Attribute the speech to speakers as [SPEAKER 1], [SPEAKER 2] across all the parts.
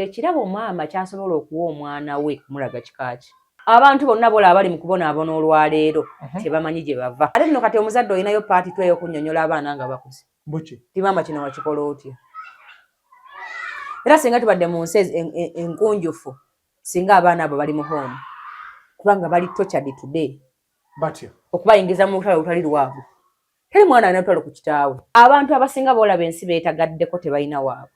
[SPEAKER 1] Ekirabo maama kyasobola okuwa omwana we kumulaga kikaaki. Abantu bonna bola abali mu kubonaabona olwaleero tebamanyi gye bava. Ate nno kati omuzadde olinayo paati tu ey'okunnyonnyola abaana nga bakuze. Ti maama kino wakikola otya? Era singa tubadde mu nsi enkunjufu singa abaana abo bali mu home kubanga bali tortured today.
[SPEAKER 2] Batya
[SPEAKER 1] okubayingiza mu lutalo lutali lwabwe. Teri mwana alina lutalo ku kitaawe. Abantu abasinga boolaba ensi beetagaddeko tebalina waabwe.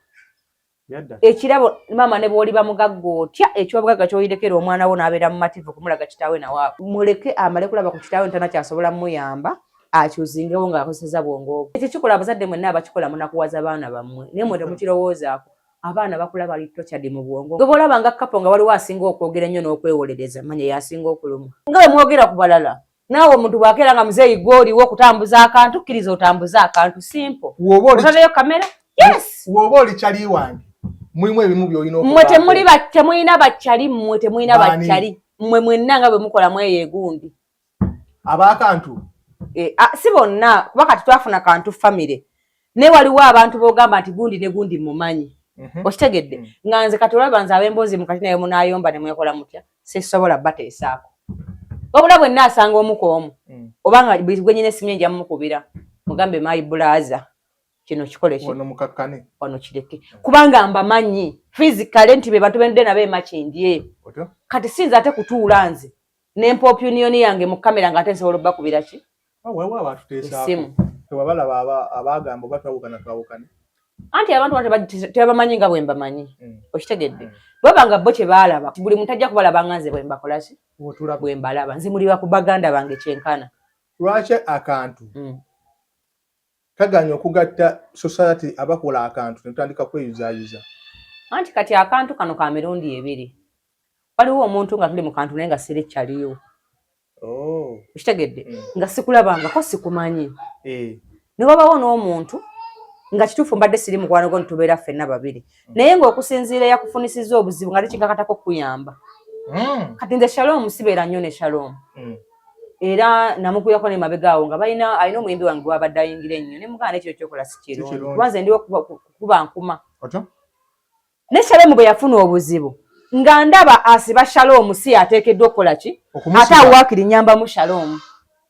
[SPEAKER 1] Ekirabo maama ne bw'oli bamugagga otya eky'obugagga ky'oyirekera omwana wo n'abeera mu mativu kumulaga kitaawe nawaabwe. Muleke amale kulaba ku kitaawe ntanakyasobola muyamba akyuzingewo ng'akozeseza bwongo obwo. Ekyo kikola abazadde mwenna abakikola munakuwaza abaana bammwe naye mwe temukirowoozaako. Abaana bakula bali tortured mu bwongo. Gwe bw'olaba nga kapo nga waliwo asinga okwogera ennyo n'okwewolereza manya yasinga okulumwa. Nga bwe mwogera ku balala naawe omuntu bw'akeera nga muzeeyi gw'oliwo okutambuza akantu kkiriza otambuze akantu simple. Otaleyo kamera? Yes!
[SPEAKER 2] Woba oli kyali wange. Mulimu ebimu by'olina
[SPEAKER 1] okuba. Mmwe temulina bakyali mmwe temulina bakyali. Mmwe mwenna nga bwe mukola mweyo egundi.
[SPEAKER 2] Ab'akantu?
[SPEAKER 1] Si bonna kuba kati twafuna kantu famire. Ne waliwo abantu b'ogamba nti gundi ne gundi mumanyi. Okitegedde nga nze kati olaba nze ab'emboozi mu kati naye munaayomba ne mwekola mutya sisobola bateesaako. Wabula bwe nnaasanga omuku obanga gwe nyine essimu enja mukubira mugambe my brother kino kikole ki
[SPEAKER 2] wano mukakkane
[SPEAKER 1] wano kireke kubanga mbamanyi physically nti be bantu bende nabe makindye kati sinza ate kutuula nze nempa opinion yange mu kamera nga ate nsobola obbakubira ki
[SPEAKER 2] wewe abatuteesaako tewabalaba abagamba batwawukana
[SPEAKER 1] anti abantu tebamanyi nga bwe mbamanyi okitegedde bwebanga bo kye baalaba buli muntu ajja kubalaba nga nze bwe mbakola ki bwe mbalaba nze muliba ku baganda bange kyenkana.
[SPEAKER 2] Lwaki akantu kaganya okugatta society abakola akantu ne tutandika kweyuzaayiza?
[SPEAKER 1] Anti kati akantu kano ka mirundi ebiri. Waliwo omuntu nga tuli mu kantu naye nga siri kyaliyo. Okitegedde nga sikulabangako sikumanyi. Ne wabawo n'omuntu nga kituufu mbadde siri mukwano gwo nitubeera ffenna babiri naye ng'okusinziira yakufunisizza obuzibu nga tekikakatako kuyamba. Kati nze Shalom sibeera nnyo ne Shalom era namukuyako ne mabegaawo nga alina omuyimbi wange gwabadde ayingira ennyo ne mugaana ekyo kyokola si kirungi kuba nze ndiwo kuba nkuma. Ne Shalom bwe yafuna obuzibu nga ndaba asiba Shalom si ateekeddwa okukola ki ate awaakiri nyambamu Shalom.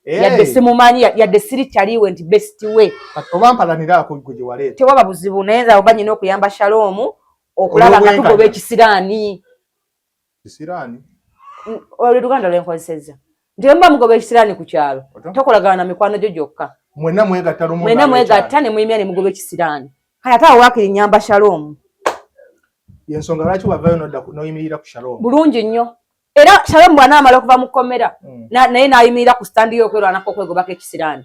[SPEAKER 1] Yadde simumanyi yadde siri kyaliwe nti best we
[SPEAKER 2] oba mpalaniraako gwe gye waleeta
[SPEAKER 1] tewaba buzibu naye nze oba nyina okuyamba Shalom okulaba nga tugoba ekisiraani.
[SPEAKER 2] Kisiraani?
[SPEAKER 1] Oluganda lwenkozesezza nti mba mugoba ekisiraani ku kyalo tokolagana na mikwano gyo gyokka
[SPEAKER 2] mwenna mwegatta
[SPEAKER 1] ne muyimya ne mugoba ekisiraani kale ate awaakiri nyamba Shalom.
[SPEAKER 2] Yensonga lwaki wavayo n'oyimirira ku Shalom?
[SPEAKER 1] Bulungi nnyo. Era Shalom bw'anaamala okuva mu kkomera naye n'ayimirira ku standi y'okwerwanako okwegobako ekisiraani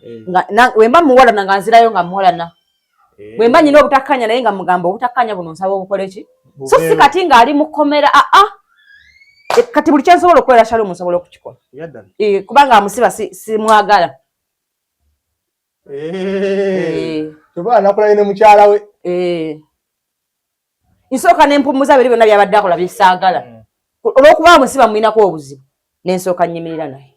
[SPEAKER 1] wemba muwalana nga nzirayo nga muwalana bwemba nyina obutakkanya naye nga mugamba obutakkanya buno nsaba obukole ki so si kati ng'ali mu kkomera kati buli kyensobola okukolera Shalom nsobola okukikola kubanga amusiba simwagala.
[SPEAKER 2] Toba nakulayo ne mukyala we
[SPEAKER 1] nsooka n'empumuza biri byonna byabadde akola bye saagala olw'okuba amusiba mulinako obuzibu n'ensooka nnyimirira naye.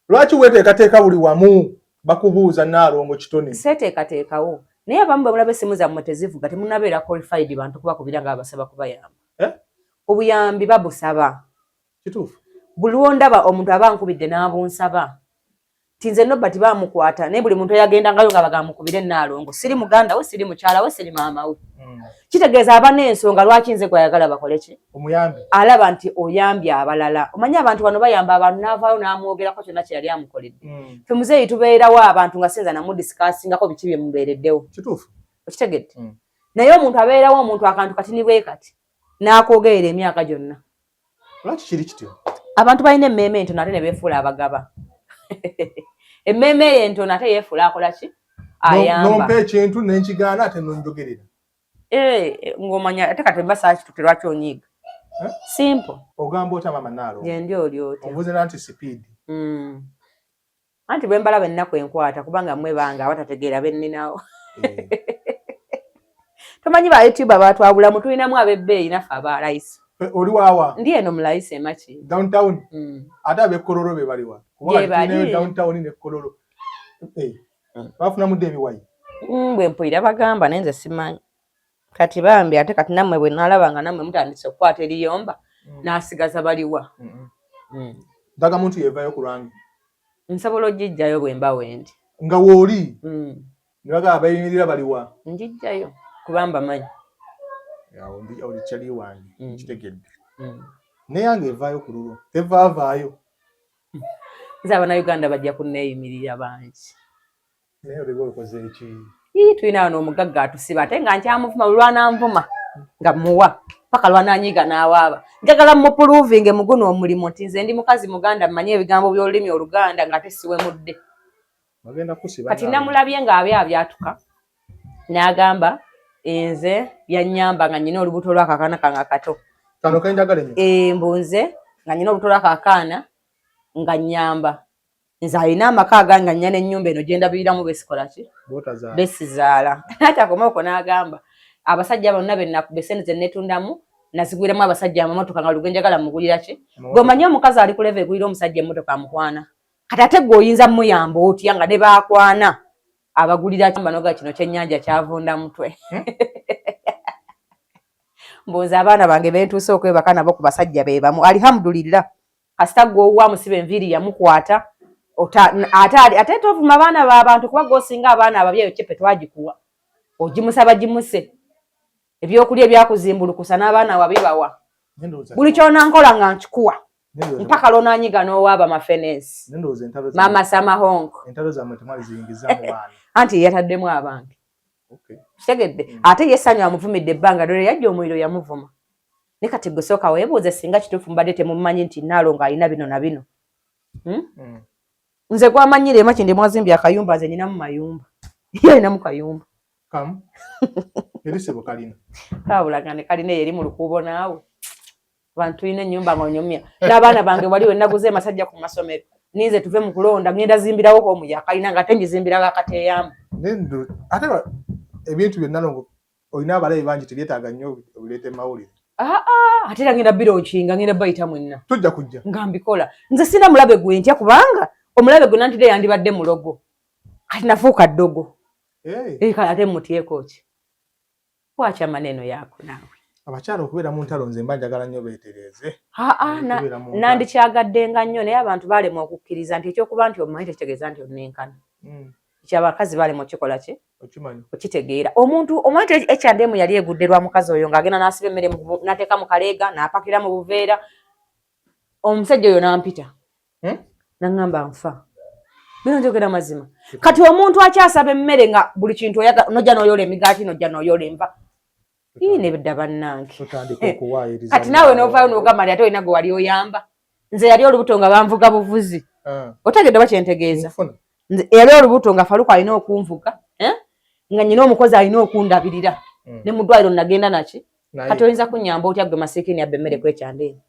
[SPEAKER 2] Lwaki weteekateeka buli wamu bakubuuza Naalongo kitone?
[SPEAKER 1] Seeteekateekawo naye abamu bwe mulaba essimu zammwe tezivuga temunnabeera qualified bantu kubakubira nga abasaba kubayamba. Obuyambi babusaba.
[SPEAKER 2] Kituufu.
[SPEAKER 1] Buli lwondaba omuntu aba ankubidde n'abunsaba ti nze Nobert bamukwata naye buli muntu yagendangayo nga bagamukubire Naalongo siri muganda we siri mukyala we siri maama we. Kitegeeza aba n'ensonga lwaki nze gwayagala bakole ki?
[SPEAKER 2] Omuyambi.
[SPEAKER 1] Alaba nti oyambye abalala. Omanyi abantu bano bayamba abantu n'avaayo n'amwogerako kyonna kye yali amukoledde. Ffe muzeeyi tubeerawo abantu nga sinza namudisikaasingako biki bye mubeereddewo.
[SPEAKER 2] Kituufu.
[SPEAKER 1] Okitegedde? Naye omuntu abeerawo omuntu akantu kati ni bwe kati n'akwogerera emyaka gyonna.
[SPEAKER 2] Lwaki kiri kityo?
[SPEAKER 1] Abantu balina emmeeme entono ate ne beefuula abagaba. Emmeeme ye entono ate yeefuula akola ki? Ayamba.
[SPEAKER 2] Nompa ekintu n'enkigaana ate n'onjogerera.
[SPEAKER 1] Ng'omanya ate kati mbasa kitutte lwaki onyiiga. Simple.
[SPEAKER 2] Ogamba otya maama Naalongo?
[SPEAKER 1] Nze ndi oli otya.
[SPEAKER 2] Obuze nanti speed.
[SPEAKER 1] Anti bwe mbalaba ennaku enkwata kubanga mmwe bange abatategeera benninawo. Tomanyi ba YouTube batwabulamu tulinamu ab'ebbeeyi naffe aba layisi.
[SPEAKER 2] Oli waawa?
[SPEAKER 1] Ndi eno mu layisi e Maki.
[SPEAKER 2] Downtown? Ate ab'ekkololo be baliwa?
[SPEAKER 1] Gye bali.
[SPEAKER 2] Downtown n'ekkololo. Bafunamu dde ebiwayi?
[SPEAKER 1] Bwe mpulira bagamba naye nze simanyi. kati bambi ate kati nammwe bwe nalaba nga nammwe mutandise okukwata eriyomba n'asigaza baliwa.
[SPEAKER 2] Ndaga muntu yevayo ku lwange.
[SPEAKER 1] Nsobola ogijjayo bwe mba wendi.
[SPEAKER 2] Nga wooli? Ndaga abayimirira baliwa?
[SPEAKER 1] Njijjayo kubamba manyi.
[SPEAKER 2] Yawo ndi oli kyali wange kitegedde. Ne yange evaayo ku lulwo. Tevaavaayo.
[SPEAKER 1] Nze Abannayuganda bajja kunneeyimirira bangi.
[SPEAKER 2] Naye olego okoze eki?
[SPEAKER 1] Tulina wano omugagga atusiba ate nga nkyamuvuma lwananvuma nga muwa paka lwananyiga n'awaaba. Njagala mupuluvinge mu guno omulimu nti nze ndi mukazi Muganda mmanyi ebigambo by'olulimi Oluganda nga tesiwe mudde. Kati namulabye ng'abyatuka n'agamba nze yannyamba nga nnyina olubuto lw'akakaana kange akato.
[SPEAKER 2] Kano kenjagala ennyo.
[SPEAKER 1] Mbunze nga nnyina olubuto lw'akakaana nga nnyamba. Nze alina amaka agange nnya n'ennyumba eno gye ndabiriramu besikola ki? Besizaala. Ate akomaoko n'agamba abasajja bonna be nakube sente ze netundamu nazigwiramu abasajja amamotoka nga luge njagala mugulira ki? Gwomanyi omukazi ali ku leve egulira omusajja emmotoka amukwana. Kati ate gwe oyinza muyamba otya nga ne baakwana abagulira banoga kino kyennyanja kyavunda mutwe. Mbuuza abaana bange bentuuse okwebaka nabo ku basajja be bamu. Alhamdulillah. Kasita gwe owa musibe enviiri yamukwata. Ate tovuma abaana b'abantu kuba g'osinga abaana ababyeyi kyepe twagikuwa. Ogimusaba gimuse. Ebyokulya ebyakuzimbulukusa n'abaana wabibawa. Buli ky'onankola nga nkikuwa. Mpaka l'onanyiga n'owaaba mafenensi. Mama Samahongo.
[SPEAKER 2] Entalo zammwe temwali ziyingizaamu baana.
[SPEAKER 1] Anti yataddemu abange. Kitegedde. Ate yessanyu amuvumidde ebbanga ddole yajja omuliro yamuvuma. Ne kati gwe sooka weebuuze singa kituufu mbadde temumanyi nti Nnaalongo alina bino na bino. Nze gwamanyire maki ndi mwazimbye akayumba nze ninamu mayumba. Ye alinamu kayumba.
[SPEAKER 2] Kamu. Erisebo kalina.
[SPEAKER 1] Kaabulagane kalina eri mu lukuubo naawe. Bantu ine ennyumba ng'onyumya. N'abaana bange waliwo naguze masajja ku masomero. Ninze tuve mu kulonda ngenda zimbirawo ko muya kalina nga tenjizimbira akateyamu.
[SPEAKER 2] Nendo ate ebintu bye Nnaalongo olina abalayi bangi tebyetaaga nnyo obireete mawulire.
[SPEAKER 1] Ate era ngenda biro okinga ngenda bayita mwenna.
[SPEAKER 2] Tujja kujja.
[SPEAKER 1] Nga mbikola. Nze sina mulabe gwe ntya kubanga omulabe gwe nantide yandibadde mulogo. Kati nafuuka ddogo. Kale ate mutyeko ki? Wacha maneno yako nawe.
[SPEAKER 2] Abakyala okubeera mu ntalo nze mba njagala nnyo beetereeze.
[SPEAKER 1] Nandikyagaddenga nnyo naye abantu baalemwa okukkiriza nti ekyokuba nti omumanyi tekitegeeza nti onnenkana. Kyabakazi baalemwa okikola ki? Okitegeera. Omuntu omanyi ekyandemu yali egudde lwa mukazi oyo ng'agenda n'asiba emmere n'ateeka mu kaleega n'apakira mu buveera. Omusajja oyo n'ampita. N'aŋŋamba nfa. Bino njogera mazima. Kati omuntu akyasaba emmere nga buli kintu nojja n'oyola emigaati nojja n'oyola enva. Ne bidda bannange. Kati naawe n'ovaayo n'ogamba nti ate olina gwe wali oyamba. Nze yali olubuto nga banvuga buvuzi. Otegedde oba kyentegeeza? Yali olubuto nga Faluku alina okunvuga. Nga nnyina omukozi alina okundabirira. Ne mu ddwaliro nagenda naki? Kati oyinza kunnyamba otya gwe Masiikini abba emmere kwekyandeni.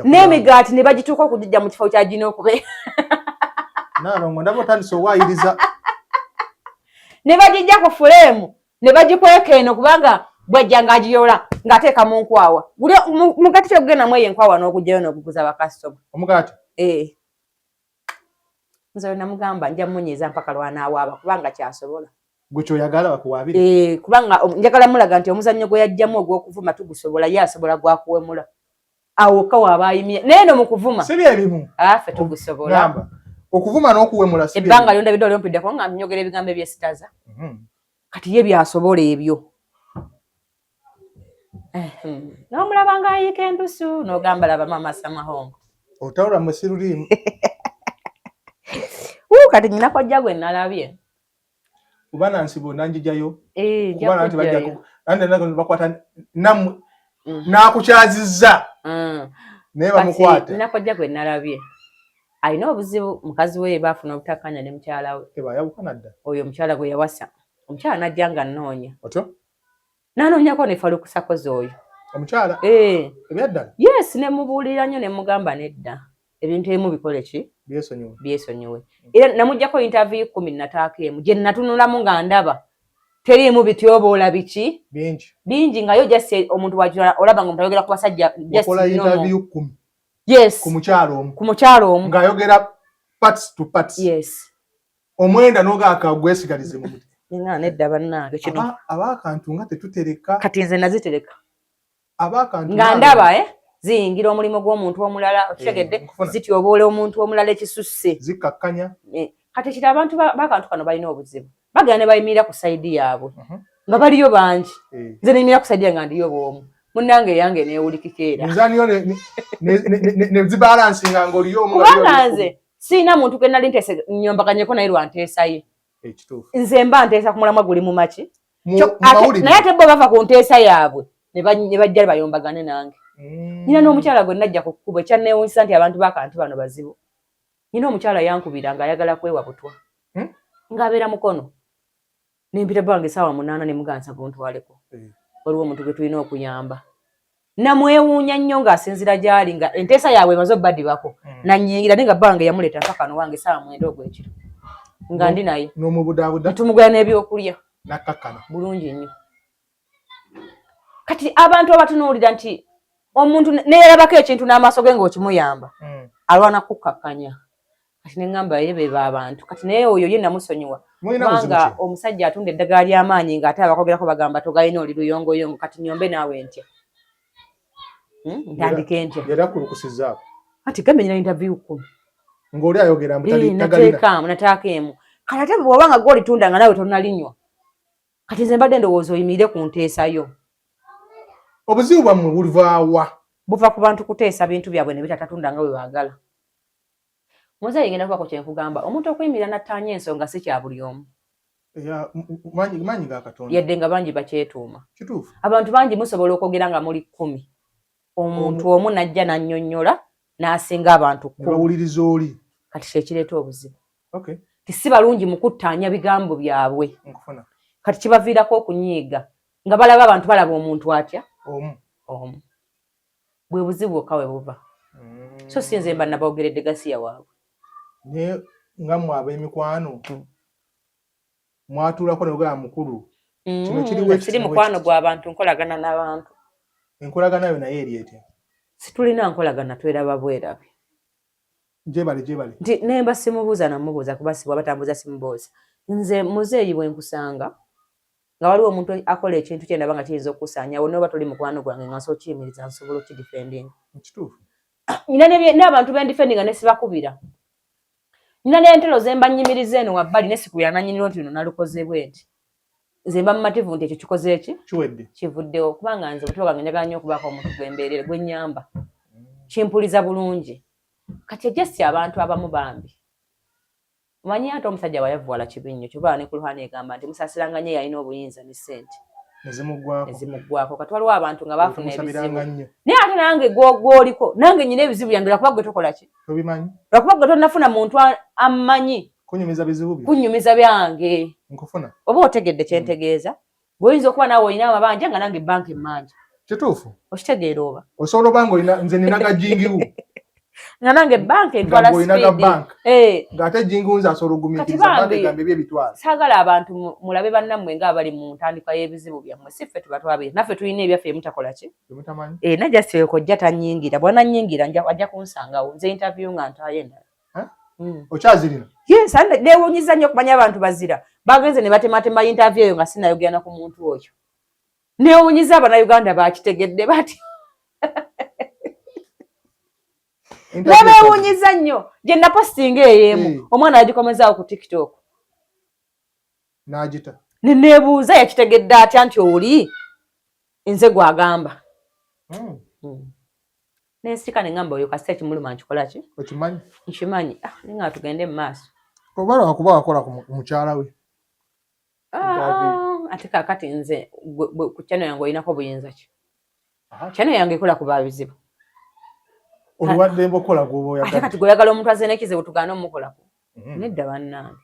[SPEAKER 1] N'emigaati ne bagituuka okugijja mu kifo kyagina okubeera.
[SPEAKER 2] Nnaalongo ndaba otandise owaayiriza.
[SPEAKER 1] Ne bagijja ku fuleemu ne bagikweka eno kubanga bwajja ng'agiyola ng'ateeka mu nkwawa. Mugaati ky'ogenda mu eyo enkwawa n'okugyayo n'okuguza bakasitoma.
[SPEAKER 2] Omugaati?
[SPEAKER 1] Nze oyo namugamba nja munyiiza mpaka lw'anaawaaba kubanga kyasobola.
[SPEAKER 2] Gwe ky'oyagala bakuwaabire?
[SPEAKER 1] Kubanga njagala mulaga nti omuzannyo gwe yajjamu ogw'okuvuma tugusobola ye asobola gwakuwemula. Awo ka waaba ayimye. Naye no mu kuvuma.
[SPEAKER 2] Si byebimu.
[SPEAKER 1] Ffe tugusobola.
[SPEAKER 2] Okuvuma n'okuwemula si byebimu.
[SPEAKER 1] Ebbanga lyonna bidde olympiddeko nga nyogera ebigambo ebyesitaza. Kati ye byasobola ebyo. N'omulaba ng'ayiika endusu n'ogamba laba Mama Samahongo.
[SPEAKER 2] Otawula musirulimu.
[SPEAKER 1] Kati nnyina kojja gwe nalabye.
[SPEAKER 2] Kuba nansibo nanjijayo.
[SPEAKER 1] Kuba nanti
[SPEAKER 2] bajjako. Nandi bakwata nammwe. N'akukyazizza. Naye bamukwate.
[SPEAKER 1] Nnyina kojja gwe nalabye. Alina obuzibu mukazi we baafuna obutakkaanya ne mukyala we.
[SPEAKER 2] Yawukana dda.
[SPEAKER 1] Oyo omukyala gwe yawasa. Omukyala n'ajja nga nnoonya.
[SPEAKER 2] Otyo?
[SPEAKER 1] N'anoonyako ne Faluku Sakozi oyo.
[SPEAKER 2] Omukyala? Ebyaddala?
[SPEAKER 1] Yes, ne mubuulira nnyo ne mugamba nedda. Ebintu ebimu bikole ki? Byesonyiwe. Era namuggyako interview 10 nataako emu gye natunulamu nga ndaba. Teriimu bityoboola biki? Bingi nga yo just omuntu wajula olaba nga omuntu ayogera ku basajja just
[SPEAKER 2] okola interview 10.
[SPEAKER 1] Yes.
[SPEAKER 2] Ku mukyalo omu. Ng'ayogera parts to parts.
[SPEAKER 1] Yes.
[SPEAKER 2] Omwenda n'ogaaka gwesigalize mu muti.
[SPEAKER 1] Nga nedda bannange kino.
[SPEAKER 2] Abakantu nga tetutereka.
[SPEAKER 1] Kati nze nazitereka.
[SPEAKER 2] Abakantu
[SPEAKER 1] nga ndaba ziyingira omulimo gw'omuntu omulala okitegedde zityoboola omuntu omulala ekisusse.
[SPEAKER 2] Zikakkanya.
[SPEAKER 1] Kati kiti abantu bakantu kano balina obuzibu. Bagenda ne bayimirira ku sayidi yaabwe. Nga baliyo bangi. Nze neyimirira ku sayidi nga ndiyo bw'omu. Munnange yange neewulikika era.
[SPEAKER 2] Nzaniyo ne zibalansinga ng'oliyo omu.
[SPEAKER 1] Kubanga nze siina muntu gwe nali nteese nyombaganyeko naye lwanteesa ye. Nze mba nteesa ku mulamwa guli mu maki. Naye ate bo bava ku nteesa yaabwe ne bajja bayombagane nange. Nina n'omukyala gwe najja ku kkubo ekyanneewuunyisa nti abantu bakantu bano bazibu. Nina omukyala yankubira ng'ayagala kwewa butwa. Ng'abeera mukono. Nempita bange essaawa 8 ne mugansa guntwaleko. Waliwo omuntu gwe tulina okuyamba. Namwewuunya nnyo ng'asinzira gy'ali nga enteesa yaabwe emaze obbadibako. Nanyingira naye nga bange yamuleeta mpaka kano wange essaawa 9 ogw'ekiro. Nga ndi naye.
[SPEAKER 2] N'omubudaabuda.
[SPEAKER 1] Tumugula n'ebyokulya.
[SPEAKER 2] Nakkakkana.
[SPEAKER 1] Bulungi nnyo. Kati abantu abatunuulira nti omuntu neerabako ekintu n'amaaso ge ng'okimuyamba. Alwana kukkakkanya. Kati ne ngamba ye be abantu. Kati naye oyo ye namusonyiwa. Kubanga omusajja atunda eddagala ly'amaanyi ng'ate abakogerako bagamba togalina oli luyongoyongo kati nyombe naawe ntya. Ntandike ntya.
[SPEAKER 2] Yali akulukusizzaako.
[SPEAKER 1] Kati gambe nyina interview 10.
[SPEAKER 2] Ng'oli ayogera tagalina.
[SPEAKER 1] Nataaka emu. Kati ate bw'oba nga gw'olitunda nga nawe tonalinywa. Kati nze mbadde ndowooza oyimirire ku nteesayo.
[SPEAKER 2] Obuzibu bwammwe bulivaawa?
[SPEAKER 1] Buva ku bantu kuteesa bintu byabwe ne bitatatunda nga bwe baagala. Muzeeyi ngenda kubako kye nkugamba omuntu okuyimirira n'attaanya ensonga si kya buli omu.
[SPEAKER 2] Maanyi ga Katonda.
[SPEAKER 1] Yadde nga bangi bakyetuuma.
[SPEAKER 2] Kituufu.
[SPEAKER 1] Abantu bangi musobola okwogera nga muli 10. Omuntu omu najja n'annyonnyola n'asinga abantu 10.
[SPEAKER 2] Bawuliriza oli.
[SPEAKER 1] Kati kyekireeta obuzibu.
[SPEAKER 2] Okay.
[SPEAKER 1] Si balungi mu kuttaanya bigambo byabwe.
[SPEAKER 2] Nkufuna.
[SPEAKER 1] Kati kibaviirako okunyiiga nga balaba abantu balaba omuntu atya. Omu. Bwe buzibu bwokka we buva. So si nze mba naboogeredde gasiya waabwe.
[SPEAKER 2] Ne nga mmwe ab'emikwano mwatuulako ne bugaba mukulu. Kino
[SPEAKER 1] kiri mukwano gw'abantu nkolagana n'abantu.
[SPEAKER 2] Enkolagana yo naye eri etya?
[SPEAKER 1] Situlina nkolagana tweraba bwerabe.
[SPEAKER 2] Gyebale.
[SPEAKER 1] Nti nemba simubuuza namubuuza kuba sibwa batambuza simubuuza. Nze muzeeyi bwe nkusanga nga waliwo omuntu akola ekintu kye ndaba nga kiyinza okusaanya awo n'oba toli mukwano gwange nga nsobola okiyimiriza nsobola okidifendinga.
[SPEAKER 2] Kituufu.
[SPEAKER 1] Nina n'abantu bendifendinga ne sibakubira. Nina n'entero ze mba nnyimiriza eno wabbali ne sikubira nannyiniro nti luno nalukoze bwe nti. Nze mba mumativu nti ekyo kikoze eki?
[SPEAKER 2] Kiwedde.
[SPEAKER 1] Kivuddewo kubanga nze obutuufu bwange njagala nnyo okubaako omuntu gwembeerera gwe nnyamba. Kimpuliza bulungi. Kati ejjasi abantu abamu bambi. Omanyi ate omusajja wayavuwala kibi nnyo kyova ne ku Luhana egamba nti musaasiranga nnyo yalina obuyinza ne ssente. Nezimuggwako. Kati waliwo abantu nga baafuna ebizibu. Naye ate nange gw'oliko nange nyina ebizibu byange lwakuba gwe tokola ki?
[SPEAKER 2] Tobimanyi.
[SPEAKER 1] Lwakuba gwe tonnafuna muntu amumanyi.
[SPEAKER 2] Kunyumiza bizibu byo.
[SPEAKER 1] Kunyumiza byange.
[SPEAKER 2] Nkufuna.
[SPEAKER 1] Oba otegedde kyentegeeza. Bw'oyinza okuba naawe olina amabanja nga nange banka emmanja.
[SPEAKER 2] Kituufu.
[SPEAKER 1] Okitegeera oba.
[SPEAKER 2] Osobola oba nga nze nina gajingiwo.
[SPEAKER 1] Nga nange banka etwala
[SPEAKER 2] speedi. Ng'ate jingunza asobola ogumikiriza banka egambe by'ebitwala.
[SPEAKER 1] Saagala abantu mulabe bannammwe ng'abali mu ntandikwa y'ebizibu byammwe. Si ffe tuba twabiri. Naffe tulina ebyaffe mutakola ki?
[SPEAKER 2] Mutamanyi.
[SPEAKER 1] Najja sireko ojja tannyingira. Bw'anannyingira ajja kunsangawo. Nze interview nga ntaayo endala.
[SPEAKER 2] Okyazirina?
[SPEAKER 1] Yes, neewuunyiza nnyo okumanya abantu bazira. Bagenze ne batematema interview eyo nga sinayogera na ku muntu oyo. Neewuunyiza Abannayuganda bakitegedde bati. Nebeewuunyiza nnyo. Gye napostinga ey'emu. Omwana yagikomezaawo ku TikTok.
[SPEAKER 2] N'agita.
[SPEAKER 1] Ne neebuuza yakitegedde atya nti oli nze gwagamba. Nensika ne ngamba oyo kasita ekimuluma nkikola ki?
[SPEAKER 2] Okimanyi?
[SPEAKER 1] Nkimanyi. Nga tugende mu maaso.
[SPEAKER 2] Obala wakuba wakola ku mukyala we.
[SPEAKER 1] Ate kaakati nze ku channel yange olinako obuyinza ki? Channel yange ekola ku babizibu.
[SPEAKER 2] Oluwadde mbokola gwoba oyagala.
[SPEAKER 1] Ate kati gw'oyagala omuntu azze n'ekizibu tugaane omukolako. Nedda bannange.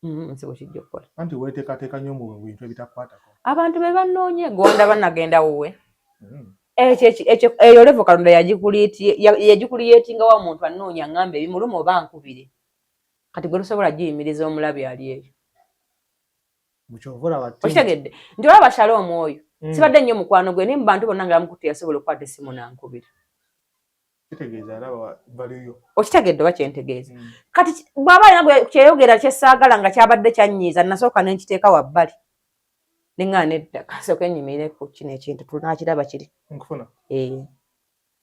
[SPEAKER 1] Nze bwe kijja okukola.
[SPEAKER 2] Anti weeteekateeka nnyo mu bintu ebitakwatako.
[SPEAKER 1] Abantu be bannoonya gonda bannagenda wuwe. Eyo levo Katonda yagikuliyetingawo omuntu annoonya ngamba ebimuluma oba nkubire. Kati gwe lusobola giyimiriza omulabi ali eyo. Okitegedde nti olaba Shalom oyo sibadde nnyo mukwano gwe naye mu bantu bonna nga bamukutte yasobola okukwata essimu n'ankubira.
[SPEAKER 2] kitegeeza alaba baliyo
[SPEAKER 1] okitegedde oba kyentegeeza kati bw'aba nagwe kyeyogera kyessaagala nga kyabadde kyannyiiza nasooka ne nkiteeka wabbali neŋŋaa nedda kasooka ennyimire ku kino ekintu tunaakiraba kiri
[SPEAKER 2] nkufuna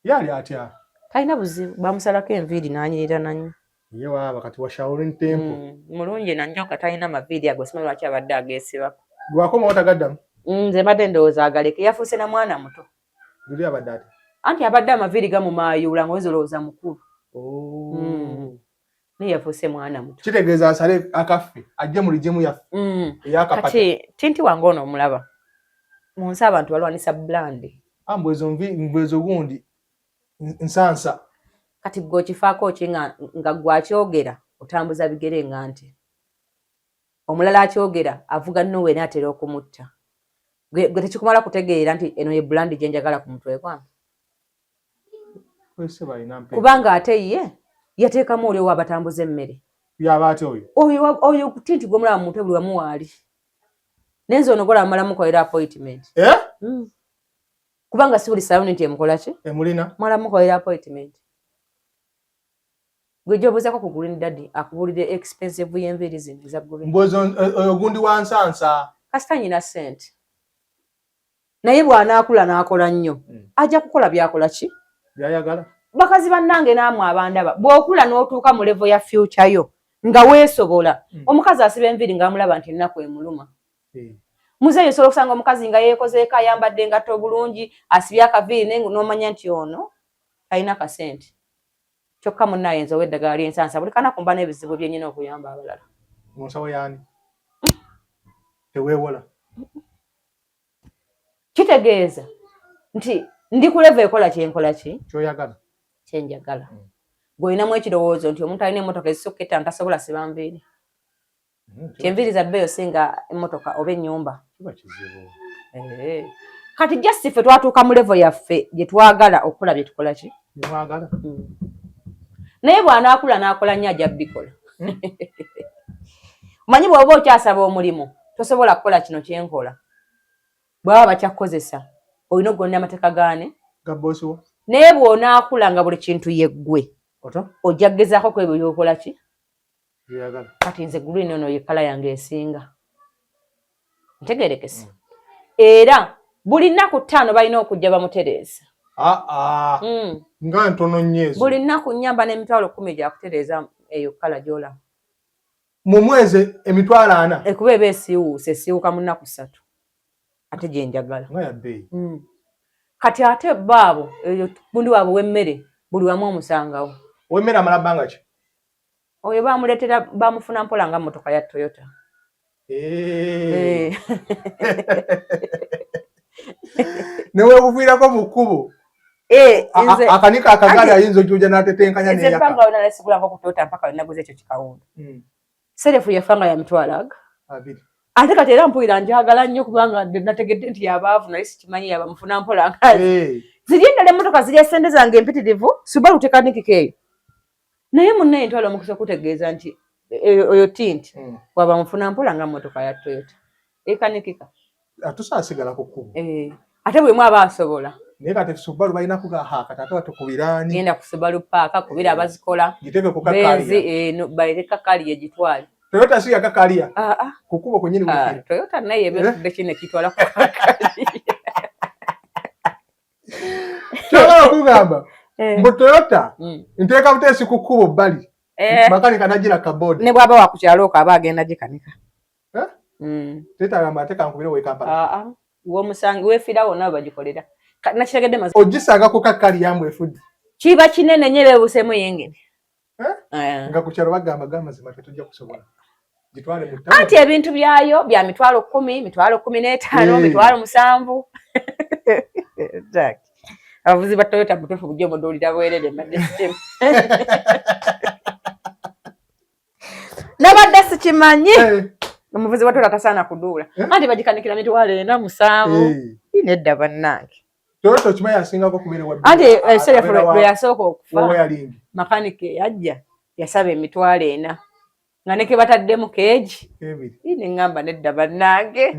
[SPEAKER 1] yali
[SPEAKER 2] atya
[SPEAKER 1] talina buzibu bamusalako enviiri n'anyirira nanyo
[SPEAKER 2] ye waaba kati wa Shaolin Temple
[SPEAKER 1] mulungi nanyoka talina maviiri ago simanyi lwaki abadde ageesibako
[SPEAKER 2] gwakomawo tagaddamu
[SPEAKER 1] nze mbadde ndowooza agaleke yafuuse na mwana muto
[SPEAKER 2] luli abadde ati
[SPEAKER 1] anti abadde amaviiri gamumaayuula ngaoyinza olowooza mukulu naye yafuuse mwana muto
[SPEAKER 2] kitegeeza asale akaffe ajje mu ligimu yaffe eyakapata
[SPEAKER 1] kati tinti wange ono omulaba mu nsi abantu balwanisa bulandi
[SPEAKER 2] mbwezo gundi nsansa
[SPEAKER 1] kati gwe okifaako ki nga gwakyogera otambuza bigere nga nti omulala akyogera avuga nnowe n'atera okumutta gwe tekikumala kutegeera nti eno ye bulandi gye njagala ku mutwe gwange kubanga ate ye yateekamu oli owabatambuza emmere
[SPEAKER 2] yaba ate
[SPEAKER 1] oyo tinti gwe mulaba mu mutwe buli wamu waali nenze ono gola amala mukolera appointment kubanga si buli saluni nti emukola ki
[SPEAKER 2] emulina
[SPEAKER 1] mwala mukolera appointment gwe gyobuuzako ku Green Daddy akubulire expensive y'enviiri zino eza Green
[SPEAKER 2] mbwezo oyo gundi wa nsansa
[SPEAKER 1] kasita nyina ssente naye bw'anaakula n'akola nnyo ajja kukola byakola ki
[SPEAKER 2] byayagala
[SPEAKER 1] bakazi bannange naamwe abandaba bw'okula n'otuuka mu level ya future yo nga weesobola omukazi asiba enviiri ng'amulaba nti ennaku emuluma muzeeyo osobola okusanga omukazi nga yeekozeeko ayambadde engatto bulungi asibye akaviiri n'omanya nti ono talina kasente kyokka munna ayinza ow'eddagala ly'ensansa buli kanaku mba n'ebizibu byennyina okuyamba abalala
[SPEAKER 2] mu nsawo yaani teweewola
[SPEAKER 1] kitegeeza nti ndi ku level ekola kyenkola ki
[SPEAKER 2] kyoyagala
[SPEAKER 1] kyenjagala gw'olinamu ekirowoozo nti omuntu alina emmotoka ezisukka ettaano tasobola siba nviiri kyenviiri za bbeeyo singa emmotoka oba ennyumba
[SPEAKER 2] kiba kizibu
[SPEAKER 1] kati just ffe twatuuka mu level yaffe gye twagala okukola bye tukola ki
[SPEAKER 2] mwagala
[SPEAKER 1] naye bw'anaakula n'akola nnyo ajja bikola omanyi bw'oba okyasaba omulimu tosobola kukola kino kyenkola bw'aba bakyakukozesa olina okugonda amateeka gaane
[SPEAKER 2] gabboosiwo
[SPEAKER 1] naye bw'onaakula nga buli kintu yeggwe ojja kugezaako ku ebyo byokola ki kati nze green ono ye kala yange esinga ntegeerekese era buli nnaku 5 balina okujja bamutereeza
[SPEAKER 2] nga ntono nnyo ezo
[SPEAKER 1] buli nnaku nnyamba n'emitwalo 10 gyakutereeza eyo kala gy'olaba
[SPEAKER 2] mu mwezi emitwalo 4
[SPEAKER 1] ekuba eba esiiwuuse esiiwuka mu nnaku 3 ate gye njagala
[SPEAKER 2] nga yabbeeyi
[SPEAKER 1] kati ate baabo eyo gundi waabwe w'emmere buli wamu omusangawo
[SPEAKER 2] w'emmere amala bbanga ki
[SPEAKER 1] oyo bamuleetera bamufuna mpola nga mmotoka ya Toyota
[SPEAKER 2] neweebuviirako mu kkubo akanika akagaali ayinza ojuja n'atetenkanya
[SPEAKER 1] neyaka nze ppanga nasigulako ku Toyota mpaka naguze ekyo kikawundu serefu yafanga ya mitwalo aga ate kati era mpulira njagala nnyo kubanga nategedde nti yabaavu naye sikimanyi yabamufuna mpola nkazi ziri endala emmotoka ziri esente zange empitirivu Subaru tekanikiko eyo naye munne entwala omukisa okutegeeza nti oyo tinti waba mufuna mpola nga mmotoka ya Toyota ekanikika
[SPEAKER 2] atusasigala ku kkubo
[SPEAKER 1] ate bwemu aba asobola
[SPEAKER 2] naye kati Subaru balina kugaha kati ate batukubiraani
[SPEAKER 1] genda ku Subaru paaka kubira abazikola
[SPEAKER 2] giteke ku kakaliya
[SPEAKER 1] baleka kakaliya gitwale
[SPEAKER 2] Toyota si yakakaliya ku kkubo kwennyini bwekiri
[SPEAKER 1] Toyota naye ebekudde kino kitwala ku kakaliya
[SPEAKER 2] kyagala okugamba mbu Toyota nteeka buteesi ku kkubo bbali makanika nagira kaboodi
[SPEAKER 1] ne bw'aba wa ku kyalo oko aba agenda gikanika
[SPEAKER 2] tetagamba ate kankubire wekampala
[SPEAKER 1] w'omusangi weefiira wonna bagikolera nakitegedde mazima
[SPEAKER 2] ogisanga ku kakaliya mbwe efudde
[SPEAKER 1] kiba kinene nnyo beebuuseemu yengene
[SPEAKER 2] nga ku kyalo bagamba gamazima tetujja kusobola gitwale mu
[SPEAKER 1] anti ebintu byayo bya mitwalo 10 mitwalo 15 mitwalo 7 abavuzi ba Toyota butuufu bujja omuduulira bwerere mbadde sikimu nabadde sikimanyi omuvuzi wa Toyota tasaana kuduula anti bagikanikira mitwalo 47 nedda bannange
[SPEAKER 2] Toyota okimanyi asingako kubeera
[SPEAKER 1] anti serefu lwe yasooka okufa makanike yajja yasaba emitwalo 4 nga ne ke bataddemu keegi ne ngamba nedda bannange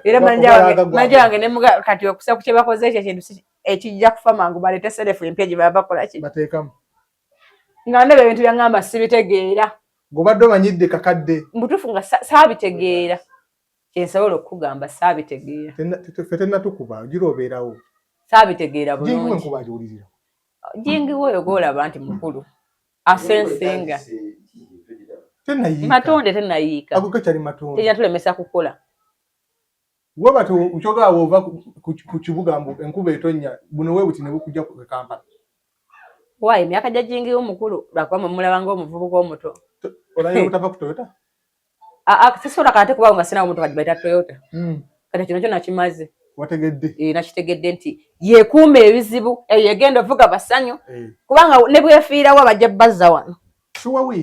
[SPEAKER 1] era manja wange ne muga kati okusa ku kye bakoze ekyo kintu ekijja kufa mangu balete serefu empya gye baba bakola ki
[SPEAKER 2] bateekamu
[SPEAKER 1] nga ndaba ebintu byaŋŋamba sibitegeera
[SPEAKER 2] ng'obadde omanyidde kakadde
[SPEAKER 1] mbutuufu nga saabitegeera kyensobola okukugamba saabitegeera
[SPEAKER 2] ffe tennatukuba gira obeerawo
[SPEAKER 1] saabitegeera
[SPEAKER 2] jingi
[SPEAKER 1] bulungi
[SPEAKER 2] wenkuba agiwulirira
[SPEAKER 1] jingi weoyo gw'olaba nti mukulu asensinga
[SPEAKER 2] tennayiika
[SPEAKER 1] matonde tennayiika
[SPEAKER 2] ago kakyali matonde
[SPEAKER 1] tekyatulemesa kukola
[SPEAKER 2] weba nkyogaawo ova ku kibuga mbu enkuba etonnya buno weebuti ne bukujja ku Kampala
[SPEAKER 1] waayi emyaka gya jingi omukulu lwakuba mulaba ng'omuvubuka omuto
[SPEAKER 2] olayo obutava ku Toyota
[SPEAKER 1] sisobola kate kubawo nga sinawo omuto kagibaita Toyota kati kino kyo nakimaze
[SPEAKER 2] wategedde
[SPEAKER 1] nakitegedde nti yeekuuma ebizibu yegenda ovuga basanyu kubanga ne bwefiirawo bajja bazza wano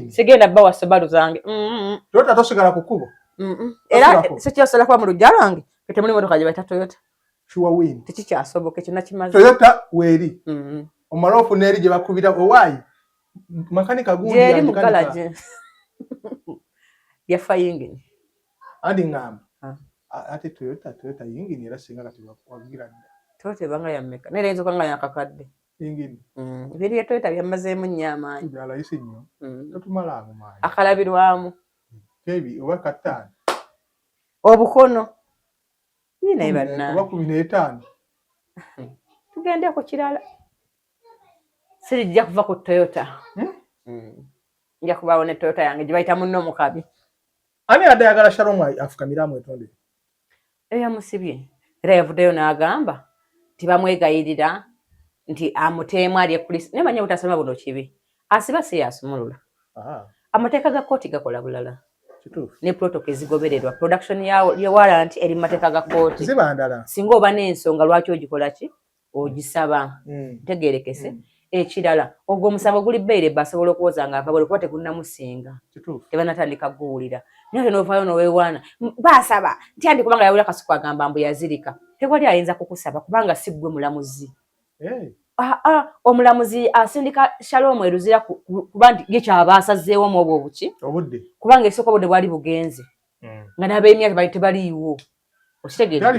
[SPEAKER 1] sigenda bba wa Subaru zange
[SPEAKER 2] Toyota tosigala ku kkubo
[SPEAKER 1] era sikyasobola kuba mu luggya lwange temuli motoka gye bayita Toyota
[SPEAKER 2] Shuawini
[SPEAKER 1] tekikyasoboka ekyo nakimaze
[SPEAKER 2] Toyota weeri omala ofuna eri gye bakubira owaayi makanika gundi
[SPEAKER 1] gyeri mu galaji yafa yingini
[SPEAKER 2] andi ngamba ate Toyota yingini era singa kati wagira dda
[SPEAKER 1] Toyota ebanga yammeka naye eyinza okuba nga yakakadde
[SPEAKER 2] yingini
[SPEAKER 1] ebintu bya Toyota byamazeemu nnyo amaanyi
[SPEAKER 2] byalayisi nnyo totumalaamu maanyi
[SPEAKER 1] akalabirwamu
[SPEAKER 2] kebi oba kataano
[SPEAKER 1] obukono naye bannange
[SPEAKER 2] oba 15
[SPEAKER 1] tugende ku kirala sirijja kuva ku Toyota nja kubaawo ne Toyota yange gye bayita munno mukabi
[SPEAKER 2] ani adayagala Shalom afukamiramu etondere
[SPEAKER 1] eyamusibye era yavuddeyo n'agamba tibamwegayirira nti amuteemu ali ekulisi naye manya butasoma buno kibi asiba si yasumulula amateeka ga kooti gakola bulala ne protocol ezigobererwa production ya warrant eri mu mateeka ga kooti
[SPEAKER 2] zibandala
[SPEAKER 1] singa oba n'ensonga lwaki ogikola ki ogisaba ntegeerekese ekirala ogwo omusango guli bbeere basobola okuwoza nga ava kuba tegunnamusinga tebanatandika guwulira naye n'ovaayo n'oweewaana baasaba nti andi kubanga yawulira kasuku agamba mbu yazirika tewali ayinza kukusaba kubanga si ggwe mulamuzi omulamuzi asindika Shalom eruzira kuba nti ye kyaba asazeewo mu obwo obuki
[SPEAKER 2] obudde
[SPEAKER 1] kubanga esooka obudde bwali bugenze nga n'ab'emyaka tebaliiwo okitegeera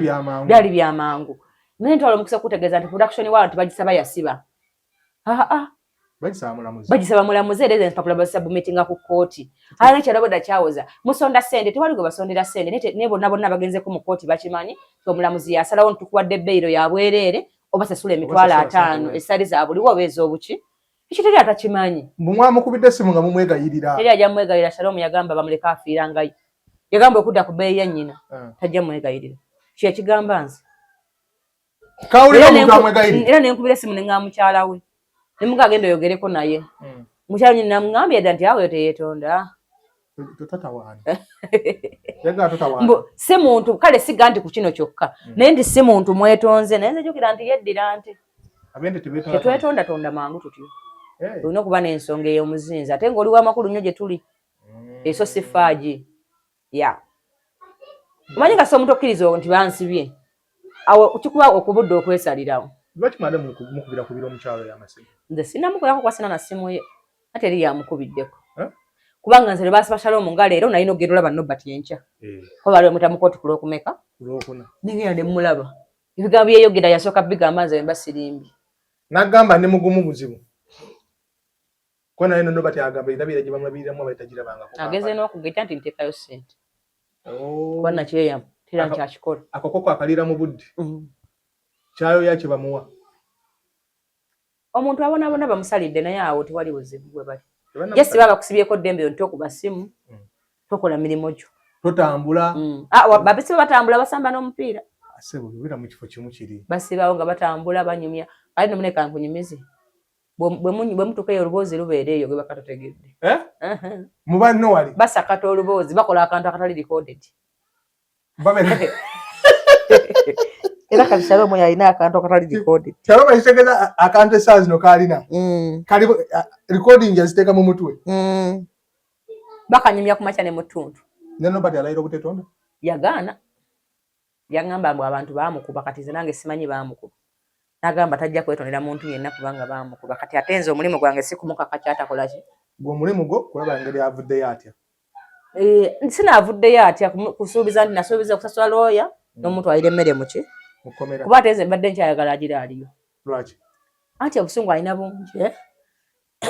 [SPEAKER 1] byali byamangu naye ntwala omukisa okutegeeza nti production warrant bagisaba yasiba bagisaba mulamuzi era empapula bazisabumitinga ku kooti ala nekyalabodda kyawoza musonda ssente tewali gwe basondera ssente naye bonna bagenzeku mu kooti bakimanyi omulamuzi yasalawo ntukuwadde ebbeiro ya bwereere oba sasula emitwalo 5 essaali za buliwo oba ez'obuki ekyo teri atakimanyi
[SPEAKER 2] mwamukubidde essimu nga mumwegayirira
[SPEAKER 1] teri ajja mwegayirira Shalom yagamba bamuleka afiirangayo yagamba okudda ku bbeeyi ya nnyina tajja mwegayirira kyekigamba nze era nenkubira essimu neŋŋaa mukyala we nemuga agenda oyogereko naye mukyala nyina namugambye dda nti awo yo teyeetonda si muntu kale siga nti ku kino kyokka naye nti si muntu mwetonze naye nze jjukira nti yeddira nti tetwetondatonda mangu tutyo olina okuba n'ensonga ey'omuzinzi ate ng'oli w'amakulu nnyo gye tuli eso si faaji omanyi nga si omuntu okkiriza nti bansibye awo kikuba okubudde okwesalirawo nze sinnamukolako kwasina na simu ye ate eri yamukubiddeko kubanga nze baasiba Shalom nga leero nalina okugenda olaba Nobert yenkya ko bali bamuta mu kooti ku lwokumeka nigenda ne mulaba ebigambo byeyogera yasooka bigamba nze mba sirimbi
[SPEAKER 2] n'agamba ne mugumu buzibu ko naye Nobert agamba erabira gye bamulabiriramu abaitagirabangako
[SPEAKER 1] agenze n'okugeta nti nteekayo ssente kuba nakyeyamu tera nkyakikola
[SPEAKER 2] akokoko akalira mu budde kyayo yakye bamuwa
[SPEAKER 1] omuntu abonabona bamusalidde naye awo tewali buzibu bwe bali ye siba bakusibyeko ddembe nti okuba simu tokola mirimu gyo
[SPEAKER 2] totambula
[SPEAKER 1] babisiba batambula basamba n'omupiira
[SPEAKER 2] bira mu kifo kimu kiri
[SPEAKER 1] basibawo nga batambula banyumya ali nomuneka nkunyumize bwe mutukayo oluboozi lubeera eyo gwe bakatotegedde
[SPEAKER 2] muba nno wali
[SPEAKER 1] basakata oluboozi bakola akantu akatali recorded era kati Shalom yalina akantu akatali recorded
[SPEAKER 2] Shalom ekitegeeza akantu essaawa zino kaalina kali recording yaziteeka mu mutwe
[SPEAKER 1] bakanyumya ku makya ne mu ttuntu
[SPEAKER 2] ne Nobert alayira obutetonda
[SPEAKER 1] yagaana yagamba mbu abantu baamukuba kati nze nange simanyi baamukuba n'agamba tajja kwetondera muntu yenna kubanga baamukuba kati ate nze omulimu gwange si kumukaka kyatakola ki
[SPEAKER 2] gwe omulimu gwo kulaba engeri avuddeyo atya
[SPEAKER 1] sinaavuddeyo atya kusuubiza nti nasuubiza okusasula looya n'omuntu alira emmere muki kuba ate nze mbadde nkyayagala agira aliyo
[SPEAKER 2] Lwaki?
[SPEAKER 1] Anti obusungu alina bungi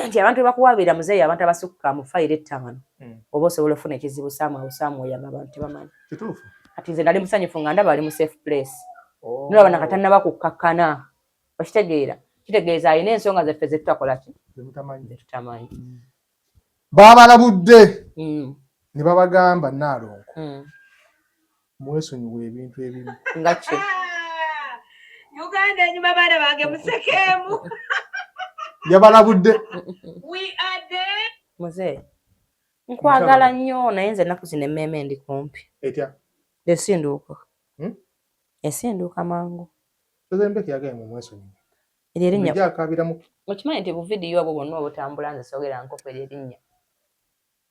[SPEAKER 1] nti abantu bakuwabira muzeeyi abantu abasukka mu fayiro 5 oba osobola ofuna ekizibu Saamu oyo abantu tebamanyi.
[SPEAKER 2] Kituufu.
[SPEAKER 1] Kati nze nali musanyufu nga ndaba ali mu safe place. Nolaba na katannaba kukkakkana. Okitegeera. Kitegeeza alina ensonga zaffe ze tutakola ki? Ze tutamanyi.
[SPEAKER 2] Baabalabudde ne babagamba Nnaalongo. Mwesonyiwe ebintu ebibi.
[SPEAKER 1] Nga ki?
[SPEAKER 3] Uganda enyuma baana bange musekeemu.
[SPEAKER 2] Yabalabudde.
[SPEAKER 3] We are there.
[SPEAKER 1] Muzeeyi. Nkwagala nnyo naye nze ennaku zino emmeeme ndi kumpi.
[SPEAKER 2] Etya?
[SPEAKER 1] Esinduuka. Esinduuka mangu.
[SPEAKER 2] Tozembeke yagaye mu mwesonyiwe.
[SPEAKER 1] Erinnya.
[SPEAKER 2] Jakabiramu.
[SPEAKER 1] Okimanyi nti bu vidiyo obwo bonna obutambula nze soogera nkoko erinnya.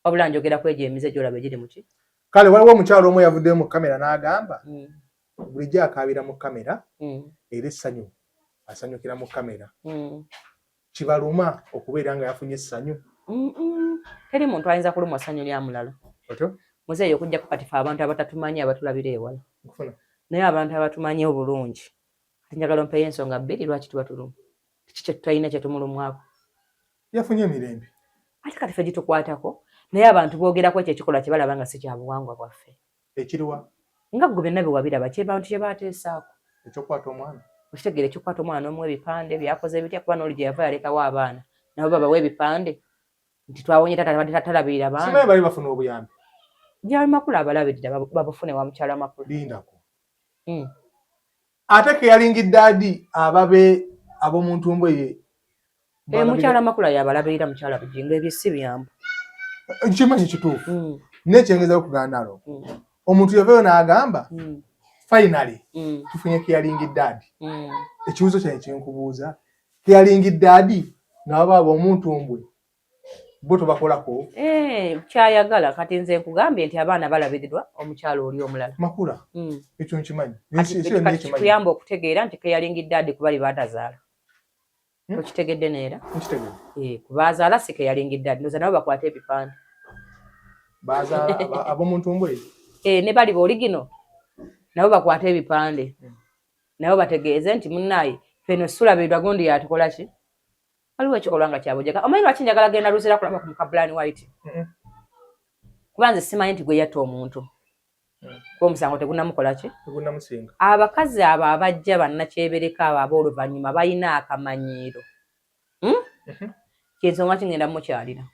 [SPEAKER 1] Wabula njogera ku egyo emize gy'olaba egiri mu ki?
[SPEAKER 2] Kale waliwo omukyalo omu yavuddeyo mu kamera n'agamba bulijjo akabira mu kamera era essanyu asanyukira mu kamera. Kibaluma okubeera nga yafunye essanyu.
[SPEAKER 1] Teri muntu ayinza kulumwa ssanyu lya mulala. Muzeeyi okujjako kati fe abantu abatatumanyi abatulabira ewala. Naye abantu abatumanyi obulungi. Njagala ompeeyo ensonga 2 lwaki tuba tuluma. Kiki kye tulina kye tumulumwako?
[SPEAKER 2] Yafunye emirembe.
[SPEAKER 1] Ate kati ffe gitukwatako. Naye abantu boogerako ekyo ekikolwa kye balaba nga si kya buwangwa bwaffe.
[SPEAKER 2] Ekiriwa?
[SPEAKER 1] Nga ggwe byonna bye wabiraba ky'abantu kye baateesaako.
[SPEAKER 2] Ekyokwata omwana.
[SPEAKER 1] Okitegeera ekikwata omwana n'omuwa ebipande byakoze bitya kuba n'oli gye yava yalekawo abaana. Nabo babawa ebipande. Nti twawonye taata abadde tatalabirira baana.
[SPEAKER 2] Simanyi bali bafuna obuyambi.
[SPEAKER 1] Gyali makulu abalabirira babufune wa mukyala makulu.
[SPEAKER 2] Lindako. Ate ke yalingidde adi ababe ab'omuntu mbwe ye.
[SPEAKER 1] Mukyala makulu yabalabirira mukyala bujinga ebyo si byambo.
[SPEAKER 2] Kimanyi kituufu. Nekyengeza okugamba Nnaalongo. Omuntu yavayo n'agamba finally tufunye ke yalingidde adi. Ekibuuzo kyange kye nkubuuza ke yalingidde adi n'abo ab'omuntu mbwe bo tubakolako.
[SPEAKER 1] Kyayagala kati nze nkugambye nti abaana balabirirwa omukyalo oli omulala.
[SPEAKER 2] Makula. Ekyo nkimanyi.
[SPEAKER 1] Kiyamba okutegeera nti ke yalingidde adi kuba li baatazaala. Okitegedde neera?
[SPEAKER 2] Nkitegedde.
[SPEAKER 1] Kubazaala si ke yalingidde adi. Ndoza nabo bakwata ebipande.
[SPEAKER 2] Bazaala ab'omuntu mbwe?
[SPEAKER 1] Ne bali boligino nabo bakwata ebipande. Nabo bategeeze nti munnaaye feno sulabirwa gundi yatukola ki? Waliwo ekikolwa nga kyabujjaga. Omanyi lwaki njagala genda luzira kulaba ku Mukabulani White? Kuba nze simanyi nti gwe yatta omuntu. Kuba omusango tegunnamukola ki?
[SPEAKER 2] Tegunnamusinga.
[SPEAKER 1] Abakazi abo abajja bannakyebereka abo ab'oluvannyuma balina akamanyiiro. Kyensonga kingenda mukyalira.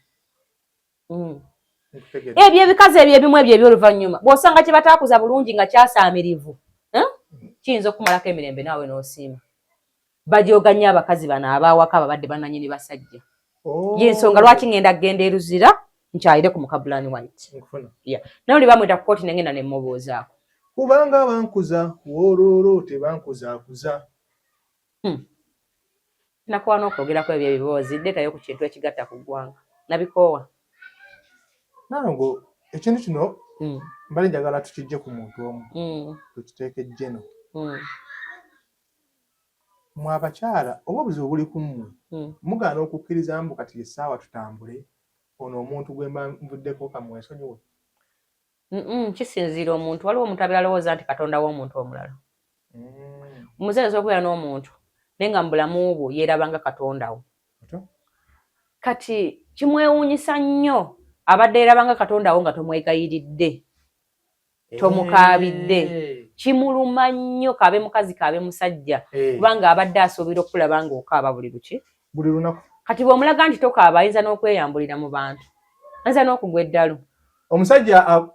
[SPEAKER 1] Ebyo ebikazi ebyo ebimu ebyo eby'oluvannyuma bw'osanga kye bataakuza bulungi nga kyasaamirivu kiyinza okumalako emirembe naawe n'osiima. Bajoganya abakazi bano abaawaka ababadde bannannyini basajja. Y'ensonga lwaki ngenda kugenda eruzira nkyalire ku Mukabulani White. Naye oli bamwita ku kooti nengenda ne mmubuuzaako.
[SPEAKER 2] Kubanga bankuza wooloolo tebankuzaakuza.
[SPEAKER 1] Nakuwa n'okwogerako ebyo ebiboozi ddeetayo ku kintu ekigatta ku ggwanga. Nabikoowa.
[SPEAKER 2] Nnaalongo ekintu kino mbali njagala tukijje ku muntu omu. Tukiteeke ejjeno. Mwe abakyala oba obuzibu buli ku mmwe mugaana okukkiriza mbu kati essaawa tutambule ono omuntu gwe nvuddeko kamwesonyiwe.
[SPEAKER 1] Kisinziira omuntu. Waliwo omuntu abeera alowooza nti Katonda w'omuntu omulala. Omuzeeyi asobola okubeera n'omuntu naye nga mu bulamu bwo yeeraba nga Katonda wo. Kati kimwewuunyisa nnyo abadde yeeraba nga Katonda wo nga tomwegayiridde, tomukaabidde. Kimuluma nnyo kaabe mukazi kaabe musajja kubanga abadde asuubira okulaba nga okaaba buli luki?
[SPEAKER 2] Buli lunaku.
[SPEAKER 1] Kati bw'omulaga nti tokaaba ayinza n'okweyambulira mu bantu. Ayinza n'okugwa eddalu.
[SPEAKER 2] Omusajja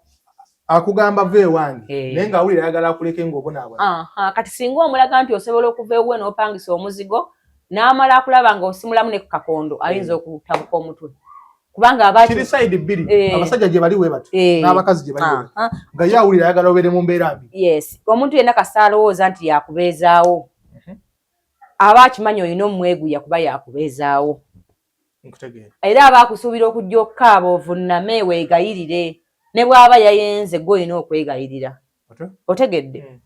[SPEAKER 2] akugamba ve wange naye ng'awulira ayagala akuleke ng'obonaabona.
[SPEAKER 1] Kati singa omulaga nti osobola okuva ewuwe n'opangisa omuzigo n'amala akulaba nga osimulamu ne ku kakondo ayinza okutabuka omutwe. Kubanga
[SPEAKER 2] kiri side bbiri abasajja gye bali we bati n'abakazi gye bali nga ye awulira ayagala obeere mu mbeera mbi.
[SPEAKER 1] Yes, omuntu yenna kasita alowooza nti yakubeezaawo aba akimanyi olina omumweguya kuba yakubeezaawo. Era aba akusuubira okujja okukaaba ovunname weegayirire ne bw'aba yayenze gwe olina okwegayirira. Otegedde?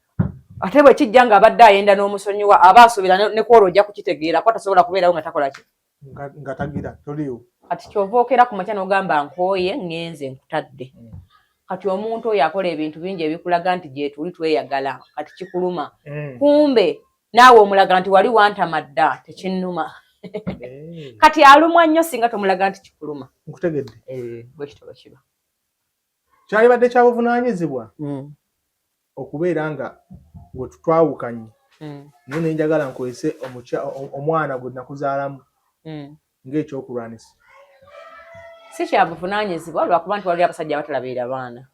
[SPEAKER 1] Ate bwe kijja ng'abadde ayenda n'omusonyiwa aba asuubira ne kwolwo ojja kukitegeera ko tasobola kubeerawo nga takola ki?
[SPEAKER 2] Nga tagira toliiwo.
[SPEAKER 1] Kati kyova okera ku makya n'ogamba nkooye ngenze nkutadde. Kati omuntu oyo akola ebintu bingi ebikulaga nti gye tuli tweyagala kati kikuluma. Kumbe naawe omulaga nti wali wantama dda tekinnuma kati alumwa nnyo singa tomulaga nti kikuluma.
[SPEAKER 2] Nkutegedde.
[SPEAKER 1] Bwe kityo bwe kiba.
[SPEAKER 2] Kyalibadde kya buvunaanyizibwa okubeera nga gwe tutwawukanye naye ne njagala nkozese omwana gwe nakuzaalamu ng'ekyokulwanisa.
[SPEAKER 1] Si kya buvunaanyizibwa lwakuba nti waliwo abasajja abatalabirira baana.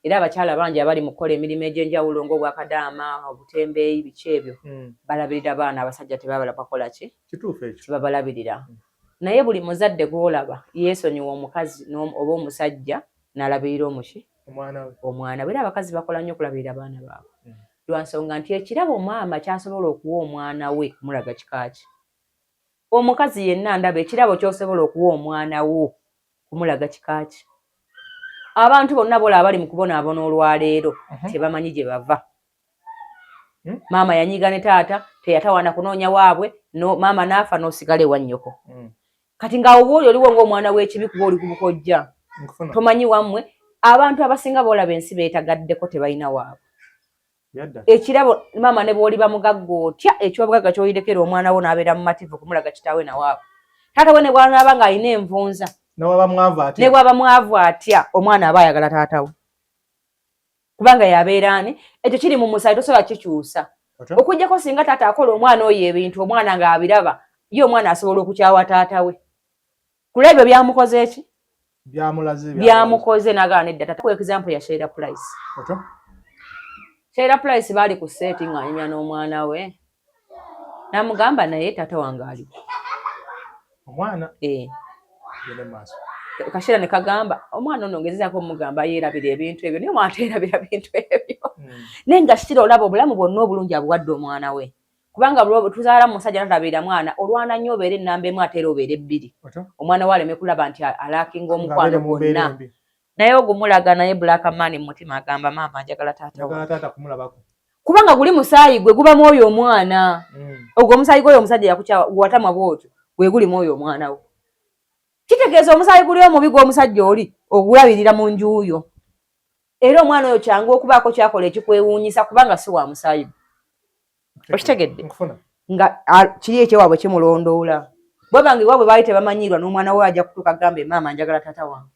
[SPEAKER 1] Era abakyala bangi abali mu kukola emirimu egy'enjawulo ng'obwakadaama, obutembeeyi, biki ebyo balabirira baana, abasajja tebabala bakola ki?
[SPEAKER 2] Kituufu ekyo.
[SPEAKER 1] Babalabirira. Naye buli muzadde gw'olaba yeesonyiwa omukazi oba omusajja n'alabirira omuki? Omwana we. Era abakazi bakola nnyo okulabirira abaana baabwe. Lwa nsonga nti ekirabo maama ky'asobola okuwa omwana we kumulaga kika ki? Omukazi yenna ndaba ekirabo ky'osobola okuwa omwana wo kumulaga kika ki? Abantu bonna bola abali mu kubonaabona olwaleero tebamanyi gye bava. Maama yanyiga ne taata teyatawaana kunoonya waabwe, maama n'afa n'osigala ewa nnyoko. Kati ng'awo bw'oli oliwo ng'omwana w'ekibi kuba oli ku bukojja. Tomanyi wammwe abantu abasinga boolaba ensi beetagaddeko tebalina waabwe. Ekirabo maama ne bw'oli bamugagga otya eky'obugagga ky'oyirekera omwana wo n'abeera mu mativu kumulaga kitaawe na waabwe. Taata we ne bw'anaaba ng'alina envunza ne bw'aba mwavu atya omwana aba ayagala taata we. Kubanga yabeera ani? Ekyo kiri mu musaayi tosobola kikyusa. Okuggyako singa taata akola omwana oyo ebintu omwana ng'abiraba ye omwana asobola okukyawa taata we. Kula ebyo byamukoze ki? Byamukoze n'agala nedda taata. Ku example ya Sheila Price. Sheila Price baali ku seeti ng'anyumya n'omwana we. N'amugamba naye taata wange aliwo.
[SPEAKER 2] Omwana?
[SPEAKER 1] Kashira ne kagamba omwana ono ngezezaako omugamba yeerabira ebintu ebyo naye omwana teerabira bintu ebyo. Naye nga kitira olaba obulamu bwonna obulungi abuwadde omwana we. Kubanga tuzaala musajja n'atalabirira mwana olwana nnyo obeera ennamba emu ate era obeera ebbiri. Omwana we aleme kulaba nti alaakinga omukwano gwonna. Naye ogumulaga naye black man mu mutima agamba maama njagala taata we. Kubanga guli musaayi gwe guba mwoyo omwana. Ogwo omusaayi gwoyo omusajja yakukyawa watamwa bw'otyo gwe guli mwoyo omwana we. Kitegeeza omusaayi guli omubi gw'omusajja oli ogulabirira mu njuuyo. Era omwana oyo kyangu okubaako kyakola ekikwewuunyisa kubanga si wa musaayi gwe. Okitegedde? Nga kiri ekyewaabwe kimulondoola. Bwe bange iwaabwe baali tebamanyirwa n'omwana we ajja kutuuka agambe maama njagala taata wange.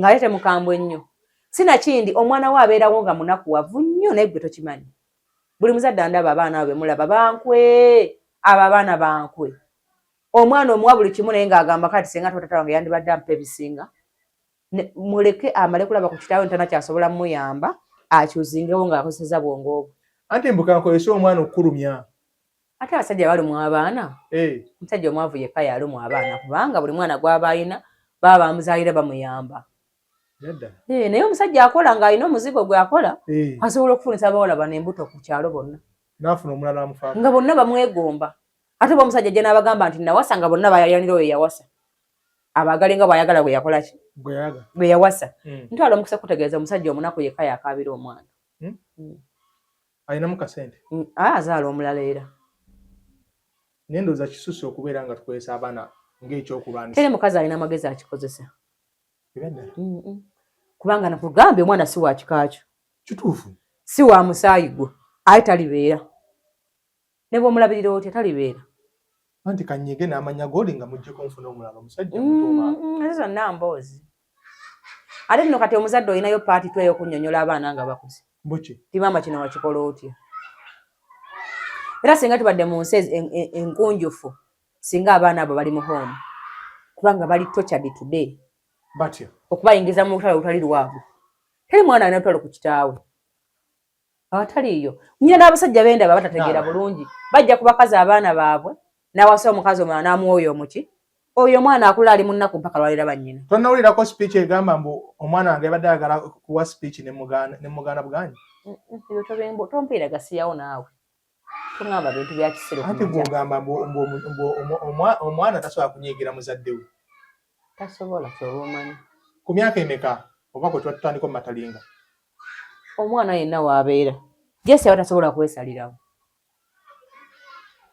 [SPEAKER 1] Ng'ate temukambwe nnyo. Sinakindi omwana we abeerawo nga munakuwavu nnyo naye gwe tokimanyi. Buli muzadde andaba abaana be mulaba bankwe, abo abaana bankwe. Omwana omuwa buli kimu naye ng'agamba kati singa taata wange yandibadde ampa ebisinga. Muleke amale kulaba ku kitaawe ntana kyasobola muyamba akyuzingewo ng'akozeseza bwongo obwo.
[SPEAKER 2] Anti mbuka nkozesa omwana okukulumya.
[SPEAKER 1] Ate abasajja balumwa abaana? Omusajja omwavu yekka yalumwa abaana kubanga buli mwana gw'aba alina baba bamuzaalira bamuyamba. Naye omusajja akola ng'alina omuzigo gwe akola asobola okufunisa abawala bano embuto ku kyalo bonna.
[SPEAKER 2] N'afuna omulala amufaako.
[SPEAKER 1] Nga bonna bamwegomba. Ate bwe omusajja ajja n'abagamba nti nawasa nga bonna bayayanira oyo yawasa. Abaagale nga bw'ayagala bwe yakola ki? Bwe yawasa. Ntwala omukisa kutegeeza omusajja omunaku yekka yakaabira omwana.
[SPEAKER 2] Alinamu kasente?
[SPEAKER 1] Azaala omulala era.
[SPEAKER 2] Naye ndowooza kisusse okubeera nga tukozesa abaana ng'ekyokulwanisa.
[SPEAKER 1] Tere mukazi alina amagezi akikozesa. Kubanga nakugambye omwana si wa kika kyo.
[SPEAKER 2] Kituufu.
[SPEAKER 1] Si wa musaayi gwo. Aye talibeera. Ne bw'omulabirira otya talibeera.
[SPEAKER 2] Anti kanyige n'amanya g'oli nga muggyeko nfuna omulala omusajja mutuuma.
[SPEAKER 1] Ezo zonna mboozi. Ate nno kati omuzadde olinayo paati tu ey'okunnyonnyola abaana nga bakuze.
[SPEAKER 2] Buki?
[SPEAKER 1] Ti maama kino wakikola otya. Era singa tubadde mu nsi enkunjufu singa abaana abo bali mu home. Kubanga bali tortured today.
[SPEAKER 2] Batya?
[SPEAKER 1] Okubayingiza mu lutalo olutali lwabwe. Teri mwana alina lutalo ku kitaawe. Awataliiyo. Nnyina n'abasajja b'endaba batategeera bulungi. Bajja ku bakazi abaana baabwe n'awasa omukazi omulala n'amuwa omuki. Oyo omwana akula ali mu nnaku mpaka lwalira bannyina.
[SPEAKER 2] Tonnawulirako speech egamba mbu omwana wange yabadde ayagala kuwa speech ne mugaana bugaanyi?
[SPEAKER 1] Ebyo tompiira gasiyawo naawe. Tungamba bintu bya kisero.
[SPEAKER 2] Anti gw'ogamba mbu omwana tasobola kunyiigira muzadde we.
[SPEAKER 1] Tasobola ky'oba omanyi.
[SPEAKER 2] Ku myaka emeka oba kwe tuba tutandika mu matalinga?
[SPEAKER 1] Omwana yenna w'abeera. Jesi aba tasobola kwesalirawo.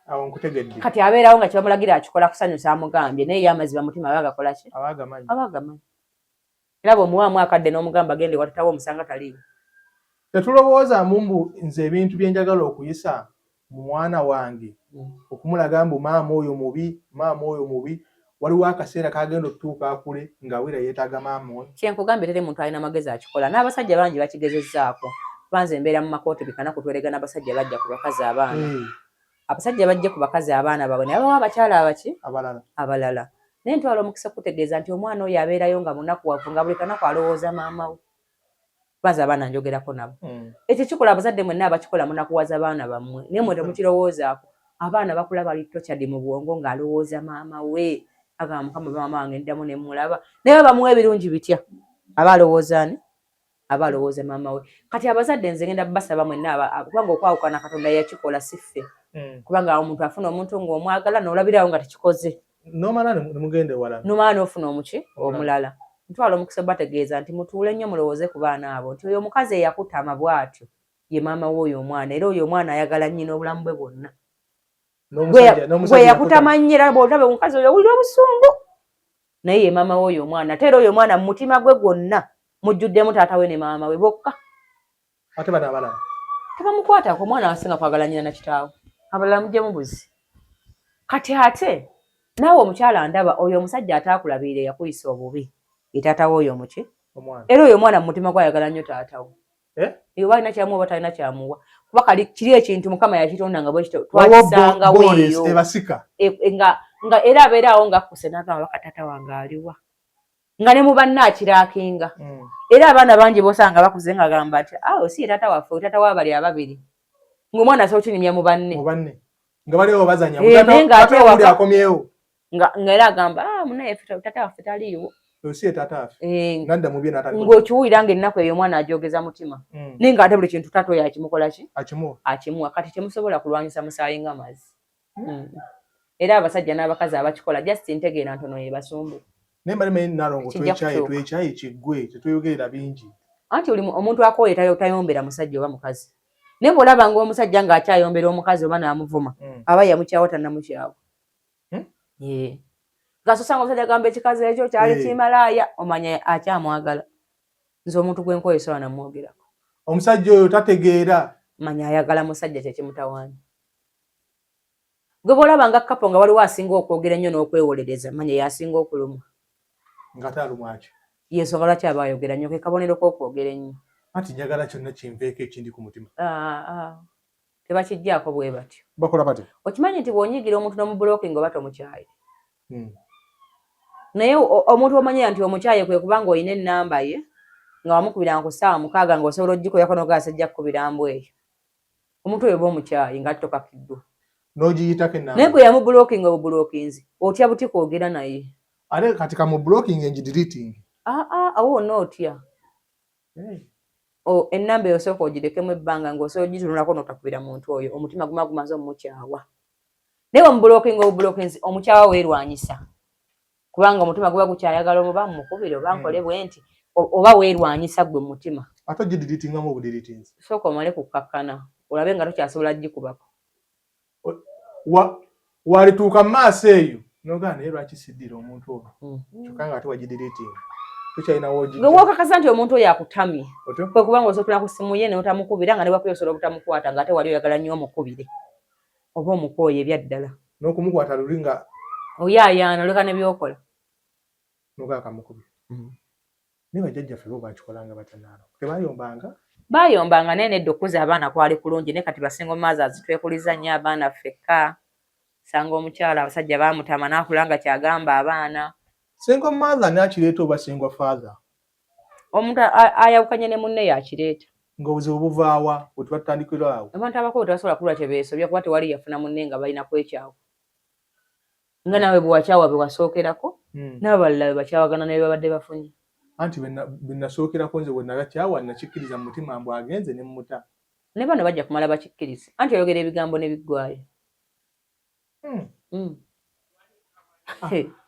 [SPEAKER 2] Awo nkutegedde.
[SPEAKER 1] Kati abeerawo nga kyebamulagira akikola kusanyusa amugambye naye ye amaziba mutima aba agakola ki?
[SPEAKER 2] Aba agamanyi.
[SPEAKER 1] Aba agamanyi. Era bw'omuwaamu akadde n'omugamba gende watatawo omusanga taliiwo.
[SPEAKER 2] Tetulowooza mbu nze ebintu bye njagala okuyisa mwana wange okumulaga mbu maama oyo mubi waliwo akaseera kagenda okutuuka akule ng'awira yeetaaga maama oyo.
[SPEAKER 1] Kyenkugambye tere muntu alina magezi akikola. N'abasajja bangi bakigezezzaako. Banze embeera mu makooti bikana kutwerega n'abasajja bajja ku bakazi abaana. Abasajja bajje ku bakazi abaana baabwe ne babawa abakyala abaki? Abalala. Naye ntwala omukisa okutegeeza nti omwana oyo abeerayo nga munakuwavu nga buli kanaku alowooza maama we. Baza abaana njogerako nabo. Ekyo kikola abazadde mwenna abakikola munakuwaza abaana bammwe. Naye mwe temukirowoozaako. Abaana bakula bali tokyadi mu bwongo ng'alowooza maama we. Agamba Mukama maama wange ndyamu ne mulaba. Naye bamuwa ebirungi bitya? Aba alowooza ani? Aba alowooza maama we. Kati abazadde nze ngenda basaba mwenna kubanga okwawukana Katonda yakikola siffe. Kubanga omuntu afuna omuntu ng'omwagala n'olabirawo nga tekikoze.
[SPEAKER 2] Nomala nemugende wala.
[SPEAKER 1] Nomala n'ofuna omuki? Omulala. Ntwala omukisa bategeeza nti mutuule nnyo mulowooze ku baana abo nti oyo omukazi eyakutama bw'atyo ye maama w'oyo omwana era oyo omwana ayagala nnyina obulamu bwe bwonna. Gwe yakutama nnyo era bw'olaba omukazi oyo owulira obusungu naye ye maama w'oyo omwana ate era oyo omwana mu mutima gwe gwonna mujjuddemu taata we ne maama we bokka.
[SPEAKER 2] Ate bano abalala
[SPEAKER 1] tebamukwatako omwana asinga kwagala nnyina na kitaawe abalala muggyemu buzi. Kati ate naawe omukyala ndaba oyo omusajja ataakulabirire yakuyisa obubi ye taata w'oyo omuki era oyo omwana mu mutima gwe ayagala nnyo taata we. Oba alina kyamuwa oba talina kyamuwa kuba kiri ekintu Mukama yakitonda nga bwe kityo twakisanga weeyo nga era abeeraawo ng'akkuse n'agamba baka taata wange aliwa nga ne mu banne akiraakinga. Era abaana bangi b'osanga bakuze ng'agamba nti awo si ye taata waffe taata w'abali ababiri ng'omwana asobola okinimya mu banne
[SPEAKER 2] nga baliwo bazanya taata wuli akomyewo
[SPEAKER 1] ng'era agamba munaye taata waffe taliiwo.
[SPEAKER 2] Si taata waffe nadda mu bye n'atali
[SPEAKER 1] ng'okiwulira ng'ennaku eyo omwana agyogeza mutima naye ng'ate buli kintu taata oyo akimukola ki? Akimuwa. Kati temusobola kulwanyisa musaayi ng'amazzi. Era abasajja n'abakazi abakikola just ntegeera ntono ye basumbu.
[SPEAKER 2] Naye mbalime Nalongo twekyayi kiggwe tetweyogerera bingi.
[SPEAKER 1] Anti omuntu akooye tayombera musajja oba mukazi. Naye bw'olaba ng'omusajja ng'akyayombera omukazi oba n'amuvuma aba yamukyawa tannamukyawa. Gasosanga omusajja agamba ekikazi ekyo kyali kimalaaya omanya akyamwagala. Nze omuntu gwe nkooye sobola namwogerako.
[SPEAKER 2] Omusajja oyo tategeera.
[SPEAKER 1] Manya ayagala musajja kye kimutawaanya. Gwe bw'olaba nga kapo nga waliwo asinga okwogera ennyo n'okwewolereza manya yasinga okulumwa.
[SPEAKER 2] Ng'ate alumwa ki?
[SPEAKER 1] Y'ensonga lwaki aba ayogera nnyo ke kabonero k'okwogera ennyo.
[SPEAKER 2] Anti njagala kyonna kinveeko ekindi ku mutima.
[SPEAKER 1] Tebakijjaako bwe batyo.
[SPEAKER 2] Bakola batyo.
[SPEAKER 1] Okimanyi nti bw'onyigira omuntu n'omubulookinga oba tomukyaye. Naye omuntu omanyira nti omukyaye kwe kubanga olina ennamba ye nga wamukubiranga ku ssaawa 6 ng'osobola oggikoyako n'ogaasa ajja kukubira mbu eyo. Omuntu oyo oba omukyaye nga tokakiddwa.
[SPEAKER 2] N'ogiyitako ennamba.
[SPEAKER 1] Naye gwe yamubulookinga obubulookinzi otya buti kwogera naye.
[SPEAKER 2] Ate kati kamubulookinga engidiriting.
[SPEAKER 1] Awo wonna otya. Ennamba eyo osooka ogirekemu ebbanga ng'osobola ogitunulako n'otakubira muntu oyo omutima gumaze omukyawa. Naye omubulookinga obubulookinzi omukyawa weerwanyisa. Kubanga omutima guba gukyayagala oba mukubire oba nkole bwe nti oba weerwanyisa gwe mu mutima.
[SPEAKER 2] Ate ogidiritingamu obudiritinzi.
[SPEAKER 1] Sooka omale kukkakkana olabe nga tokyasobola gikubako.
[SPEAKER 2] Walituuka mu maaso eyo n'ogaa naye lwaki siddira omuntu oyo kyokka ng'ate wagidiritinga tokyalinawo ogijja.
[SPEAKER 1] Nga wookakasa nti omuntu oyo akutamye kwe kubanga osobola ku ssimu ye ne otamukubira nga ne bwakuba osobola obutamukwata ng'ate wali oyagala nnyo omukubire oba omukooye ebya ddala.
[SPEAKER 2] N'okumukwata luli nga
[SPEAKER 1] oyaayaana oleka ne byokola.
[SPEAKER 2] N'ogaa kamukubire. Naye bajjajjaffe bo baakikolanga batanaalo. Tebayombanga?
[SPEAKER 1] Baayombanga naye nedda okuza abaana kwali kulungi naye kati basinga mothers twekuliza nnyo abaana ffekka. Sanga omukyala abasajja baamutama n'akula nga kyagamba abaana.
[SPEAKER 2] Single mother n'akireeta oba single father?
[SPEAKER 1] Omuntu ayawukanye ne munne yakireeta.
[SPEAKER 2] Ng'obuzibu buvaawa bwe tuba tutandikira awo? Abantu
[SPEAKER 1] abakulu tebasobola kulwa kyebeesobya kuba tewali yafuna munne nga balina kwekyawa. Nga naawe bwe wakyawa bwe wasookerako n'abalala bwe bakyawagana ne babadde bafunye.
[SPEAKER 2] Anti bwe nasookerako nze bwe nabakyawa nakikkiriza mu mutima mbu agenze ne mmuta.
[SPEAKER 1] Ne bano bajja kumala bakikkirize. Anti oyogera ebigambo ne biggwaayo.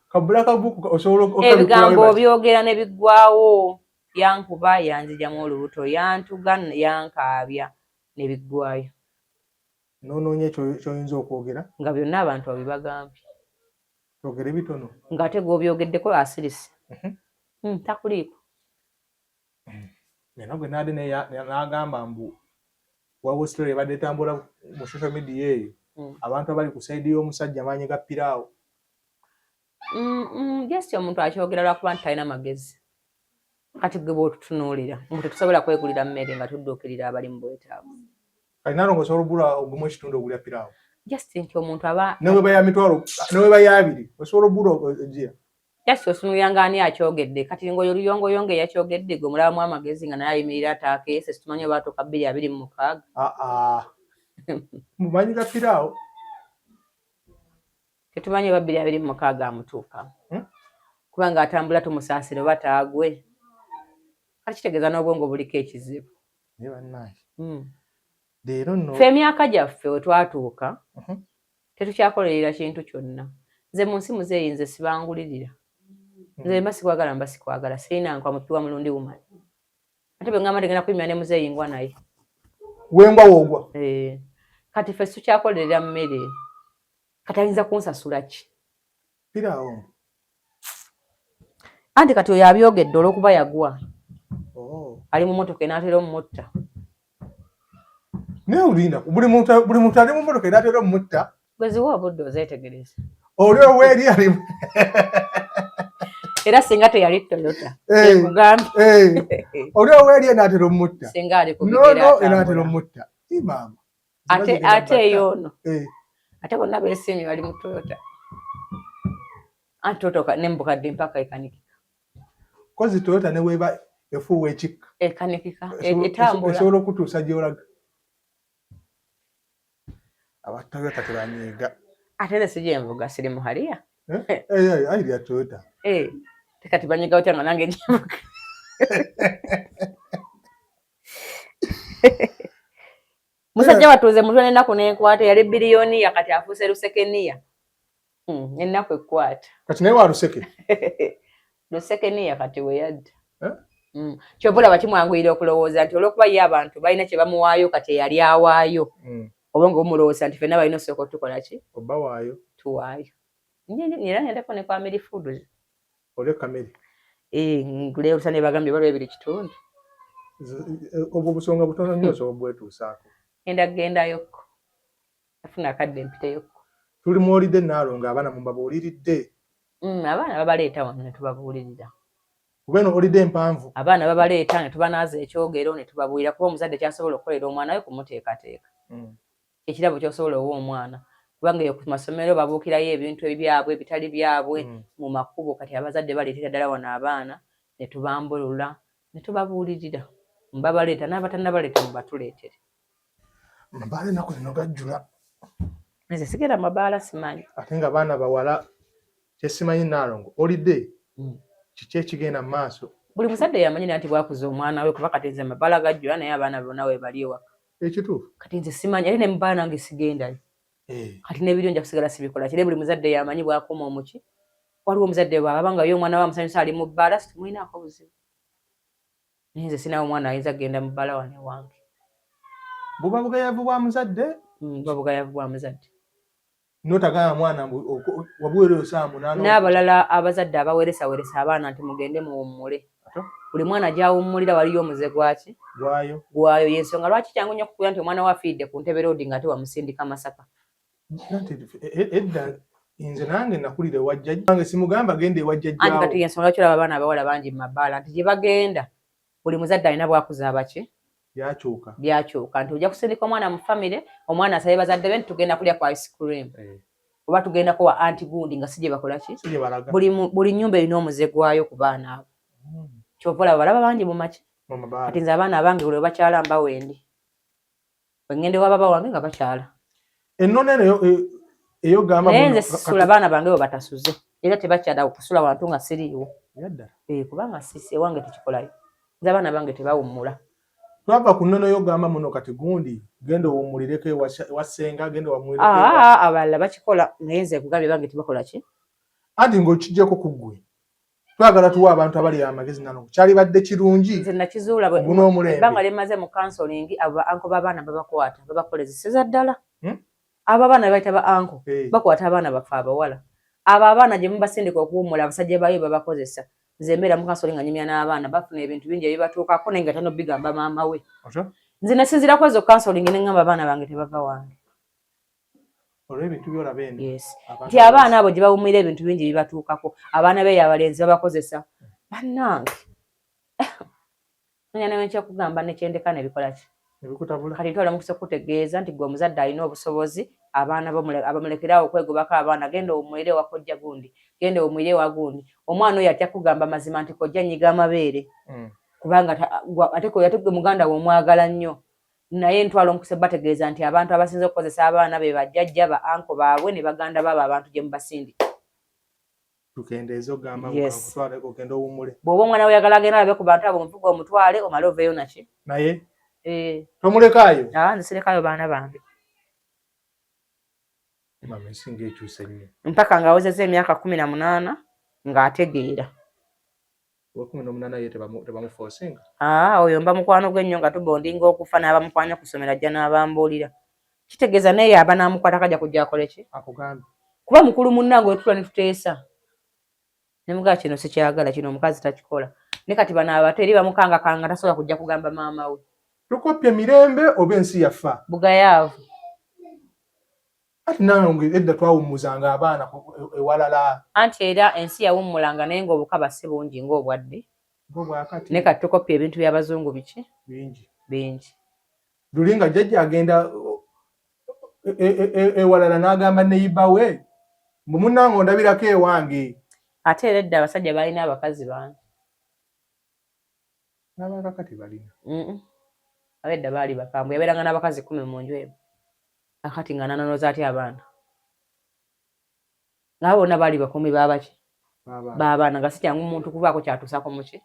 [SPEAKER 2] Kabula kabuku osobola
[SPEAKER 1] ebigambo byogera ne biggwaawo. Yankuba yanzijamu olubuto yantuga yankaabya ne biggwaayo.
[SPEAKER 2] N'onoonya ky'oyinza okwogera
[SPEAKER 1] nga byonna abantu babibagambye.
[SPEAKER 2] Ogere bitono
[SPEAKER 1] ng'ate gw'obyogeddeko asirise. Takuliiko.
[SPEAKER 2] Nena gwe n'ade n'agamba mbu Wawo story badde tambula mu social media eyo. Abantu abali ku side y'omusajja maanyi ga piraawo.
[SPEAKER 1] Just omuntu akyogera lwakuba nti talina magezi. Kati gwe bw'otutunuulira omuntu tusobola kwegulira mmere nga tudduukirira abali mu bwetaavu.
[SPEAKER 2] Kati Nalongo osobola oggula ogumu ekitundu ogulya piraawo.
[SPEAKER 1] Just nti omuntu aba
[SPEAKER 2] newe baya mitwalo newe baya 2 osobola oggula ogia.
[SPEAKER 1] Just osunuyanga ani akyogedde kati ngoyo luyongoyonge yakyogedde gwe mulabamu amagezi nga naye ayimirira atakeese situmanyi oba atuuka 226.
[SPEAKER 2] Mumanyi ga piraawo.
[SPEAKER 1] Tetumanyi oba 226 amutuuka. Kubanga atambula tumusaasire oba taagwe. Kati kitegeeza n'obwongo buliko ekizibu.
[SPEAKER 2] Naye bannaye. Leero nno
[SPEAKER 1] ffe emyaka gyaffe we twatuuka tetukyakolerera kintu kyonna. Nze mu nsi muzeeyi nze sibangulirira. Nze mba sikwagala mba sikwagala sirina nkwa mupiwa mulundi wumanyi. Ate bwe ngamba tegenda kuyimira ne muzeeyi ngwa naye.
[SPEAKER 2] Wengwa wogwa.
[SPEAKER 1] Kati ffe tukyakolerera mmere. Kati ayinza kunsasula ki?
[SPEAKER 2] Piraawo.
[SPEAKER 1] Anti kati oyo abyogedde olw'okuba yagwa. Ali mu mmotoka enaatera omutta.
[SPEAKER 2] Naye olinda buli muntu ali mu mmotoka enaatera omutta.
[SPEAKER 1] Bweziwa obudde ozeetegereza.
[SPEAKER 2] Oli oweeri ali
[SPEAKER 1] era singa teyali Toyota.
[SPEAKER 2] Oli oweeri enaatera omutta.
[SPEAKER 1] Singa ali ku bigera
[SPEAKER 2] enaatera omutta. Maama.
[SPEAKER 1] Ate eyo ono. Ate bonna beesiimye bali mu Toyota. Anti Toyota n'embukadde mpaka ekanikika.
[SPEAKER 2] Kozi Toyota ne weeba efuuwa ekikka.
[SPEAKER 1] Ekanikika. Etambula.
[SPEAKER 2] Esobola okutuusa gy'olaga. Abatoyota tebanyiiga.
[SPEAKER 1] Ate si gyenvuga siri muhaliya.
[SPEAKER 2] Ayirya Toyota.
[SPEAKER 1] Tekati banyiga otya nga nange gyenvuga. Musajja watuuze mutwe n'ennaku n'enkwata yali biliyoni yakati afuuse lusekeniya. Ennaku ekwata.
[SPEAKER 2] Kati naye wa luseke.
[SPEAKER 1] Lusekeniya kati we yadda. Kyova olaba kimwanguyira okulowooza nti olw'okuba ye abantu balina kye bamuwaayo kati yali awaayo. Oba nga bumulowooza nti ffenna balina osooka tukola ki?
[SPEAKER 2] Oba waayo.
[SPEAKER 1] Tuwaayo. Era ngendako ne kwa Mary Food.
[SPEAKER 2] Ole kamere.
[SPEAKER 1] Ngule olusane bagambye balwa ebiri kitundu.
[SPEAKER 2] Obwo busonga butono nnyo so bwetuusaako.
[SPEAKER 1] Gendayokko. Afuna akadde mpiteyokko.
[SPEAKER 2] Tuli mu holiday Nalongo abaana mubabuuliridde.
[SPEAKER 1] Abaana babaleeta wano ne tubabuulirira.
[SPEAKER 2] Kubeno holiday mpanvu.
[SPEAKER 1] Abaana babaleeta ne tubanaaza ekyogero ne tubabuulira kuba omuzadde kyasobola okukolera omwana we kumuteekateeka. Ekirabo ky'osobola owa omwana. Kubanga eyo ku masomero babuukirayo ebintu ebyabwe bitali byabwe mu makubo kati abazadde baleetera ddala wano abaana ne tubambulula ne tubabuulirira. Mbabaleeta n'abatannabaleeta mubatuleetere.
[SPEAKER 2] Mabaala ennaku zino gajjula.
[SPEAKER 1] Nze sigera mabaala simanyi.
[SPEAKER 2] Ate nga baana bawala kyesimanyi Nalongo holiday kiki ekigenda mu maaso.
[SPEAKER 1] Buli muzadde yamanyira nti bwakuza omwana we kuba kati nze mabaala gajjula naye abaana bonna we bali ewaka.
[SPEAKER 2] Ekituufu.
[SPEAKER 1] Kati nze simanyi ate ne mubaala nange sigendayo. Kati n'ebiryo nja kusigala sibikola kire buli muzadde yamanyi bwakoma omuki. Waliwo omuzadde bw'aba nga ye omwana we amusanyusa ali mu bbaala situmulinaako buzibu. Naye nze sinaawo omwana ayinza kugenda mu bbaala wane wange.
[SPEAKER 2] Buba bugayavu bwa muzadde?
[SPEAKER 1] Buba bugayavu bwa muzadde.
[SPEAKER 2] Notagamba mwana wabuweerera saa 8.
[SPEAKER 1] N'abalala abazadde abaweresaweresa abaana nti mugende muwummule. Buli mwana gy'awummulira waliyo omuze gwaki? Gwayo y'ensonga lwaki kyangu nnyo okukuula nti omwana we afiiridde ku ntebe roodi nga ate wamusindika Masaka.
[SPEAKER 2] Edda nze nange nakulira ewa jjajja nange simugamba genda ewa jjajjaawo.
[SPEAKER 1] Anti kati y'ensonga lwaki olaba abaana abawala bangi mu mabaala nti gye bagenda buli muzadde alina bwakuza abaki? Byakyuka nti ojja kusindika omwana mu famire omwana asabe bazadde be nti tugenda kulya ku ice cream. Oba tugendako wa anti gundi nga si gye bakola ki? Buli nnyumba erina omuze gwayo ku baana abo. Kyova olaba balaba bangi mu maki? Kati nze abaana abange buli bakyala mbawa endi. Bwe ngenda ewa baba wange nga bakyala.
[SPEAKER 2] Ennono eyo gamba
[SPEAKER 1] naye nze sisula baana bange bwe batasuze. Era tebakyala okusula wantu nga siriiwo. Kubanga sisi ewange tekikolayo. Nze abaana bange tebawummula.
[SPEAKER 2] Twava ku nnono yo gamba muno kati gundi genda owummulireko ewasenga genda wamwireko.
[SPEAKER 1] Abalala bakikola naye nze kugambye bange tebakola ki?
[SPEAKER 2] Anti ng'okiggyako ku ggwe. Twagala tuwa abantu abali amagezi Nalongo. Kyali badde kirungi.
[SPEAKER 1] Nze nakizuula ebbanga lyemaze mu counseling abo anko b'abaana babakwata babakolezeseza ddala. Abo abaana be bayita ba anko bakwata abaana baffe abawala. Abo abaana gye mubasindika okuwummula abasajja bayo babakozesa. Nze mbeera mu counseling nga nyumya n'abaana bafuna ebintu bingi ebibatuukako naye nga tanno bigamba maama we. nze nasinzira ku ezo counseling ne ngamba abaana bange tebava wange.
[SPEAKER 2] Olw'ebintu by'olaba eno.
[SPEAKER 1] Yes. Nti abaana abo gye bawumira ebintu bingi bibatuukako. Abaana be abalenzi babakozesa. Bannange. Nanya nawe kyakugamba ne kyendeka ne bikola ki?
[SPEAKER 2] Ebikutabula.
[SPEAKER 1] Kati twala mukuse kutegeeza nti gwe omuzadde alina obusobozi abaana abamulekerawo okwegobako abaana genda omwire wa kojja gundi. Genda omwire wa gundi. Omwana oyo atya kugamba mazima nti kojja nyiga amabeere. Kubanga ate ko yategwe muganda we omwagala nnyo. Naye ntwala omukuse bategeeza nti abantu abasinze okukozesa abaana be bajjajja ba anko baabwe ne baganda baabo abantu gye mubasindi.
[SPEAKER 2] Tukendeeza ogamba kutwala ogenda owummule.
[SPEAKER 1] Bw'oba omwana we yagala agenda alabe ku bantu abo omuvugo omutwale omale oveeyo naki?
[SPEAKER 2] Naye tomulekaayo?
[SPEAKER 1] Nzisirekayo baana bange.
[SPEAKER 2] Mama ensinga ekyusa nnyo.
[SPEAKER 1] Mpaka ng'awezezza emyaka 18 ng'ategeera.
[SPEAKER 2] 18 ye tebamuforcinga?
[SPEAKER 1] Oyo mba mukwano gw'ennyo nga tubondinga okufa n'abamukwanya ku ssomero ajja n'abambuulira. Kitegeeza naye aba n'amukwata kajja kujja akole ki?
[SPEAKER 2] Akugambye.
[SPEAKER 1] Kuba mukulu munnange wetutula ne tuteesa. Ne mugaa kino sikyagala kino omukazi takikola. Ne kati bano abato eri bamukangakanga tasobola kujja kugamba maama we.
[SPEAKER 2] Tukopye mirembe oba ensi yafa?
[SPEAKER 1] Bugayaavu.
[SPEAKER 2] Ati nange edda twawummuzanga abaana ewalala.
[SPEAKER 1] Anti era ensi yawummulanga naye ng'obukaba si bungi ng'obwadde.
[SPEAKER 2] Ng'obwakati.
[SPEAKER 1] Ne kati tukopye ebintu by'abazungu biki? Bingi.
[SPEAKER 2] Lulinga jjajja agenda ewalala n'agamba neyiba we mbu munnange ondabirako ewange.
[SPEAKER 1] Ate era edda abasajja balina abakazi bangi.
[SPEAKER 2] N'abakakati balina.
[SPEAKER 1] Abedda baali bakambwe yabeeranga n'abakazi 10 mu nju emu. Akati nga nanooza ati abaana. Nga bonna baali bakumi baabaki? Baabaana nga si kyangu muntu kubaako kyatuusako muki?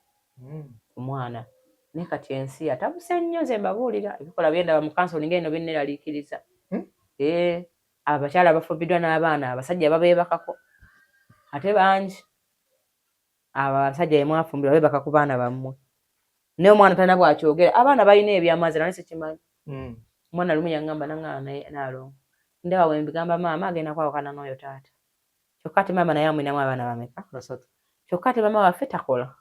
[SPEAKER 1] Omwana. Naye kati ensi yatabuse nnyo nze mbabuulira ebikola byendaba mu counseling eno binneraliikiriza. Abakyala bafubiddwa n'abaana abasajja babeebakako. Ate bangi. Abasajja ye mwafumbirwa beebaka ku baana bammwe. Naye omwana talina bw'akyogera abaana balina ebyamazira naye sikimanyi. Omwana lumu yaŋŋamba naŋŋaana naalongo. Ndaba bwe mbigamba maama agenda kwawukana n'oyo taata. Kyokka ate maama naye amwinamu abaana bameka? 3. Kyokka ate maama waffe takola.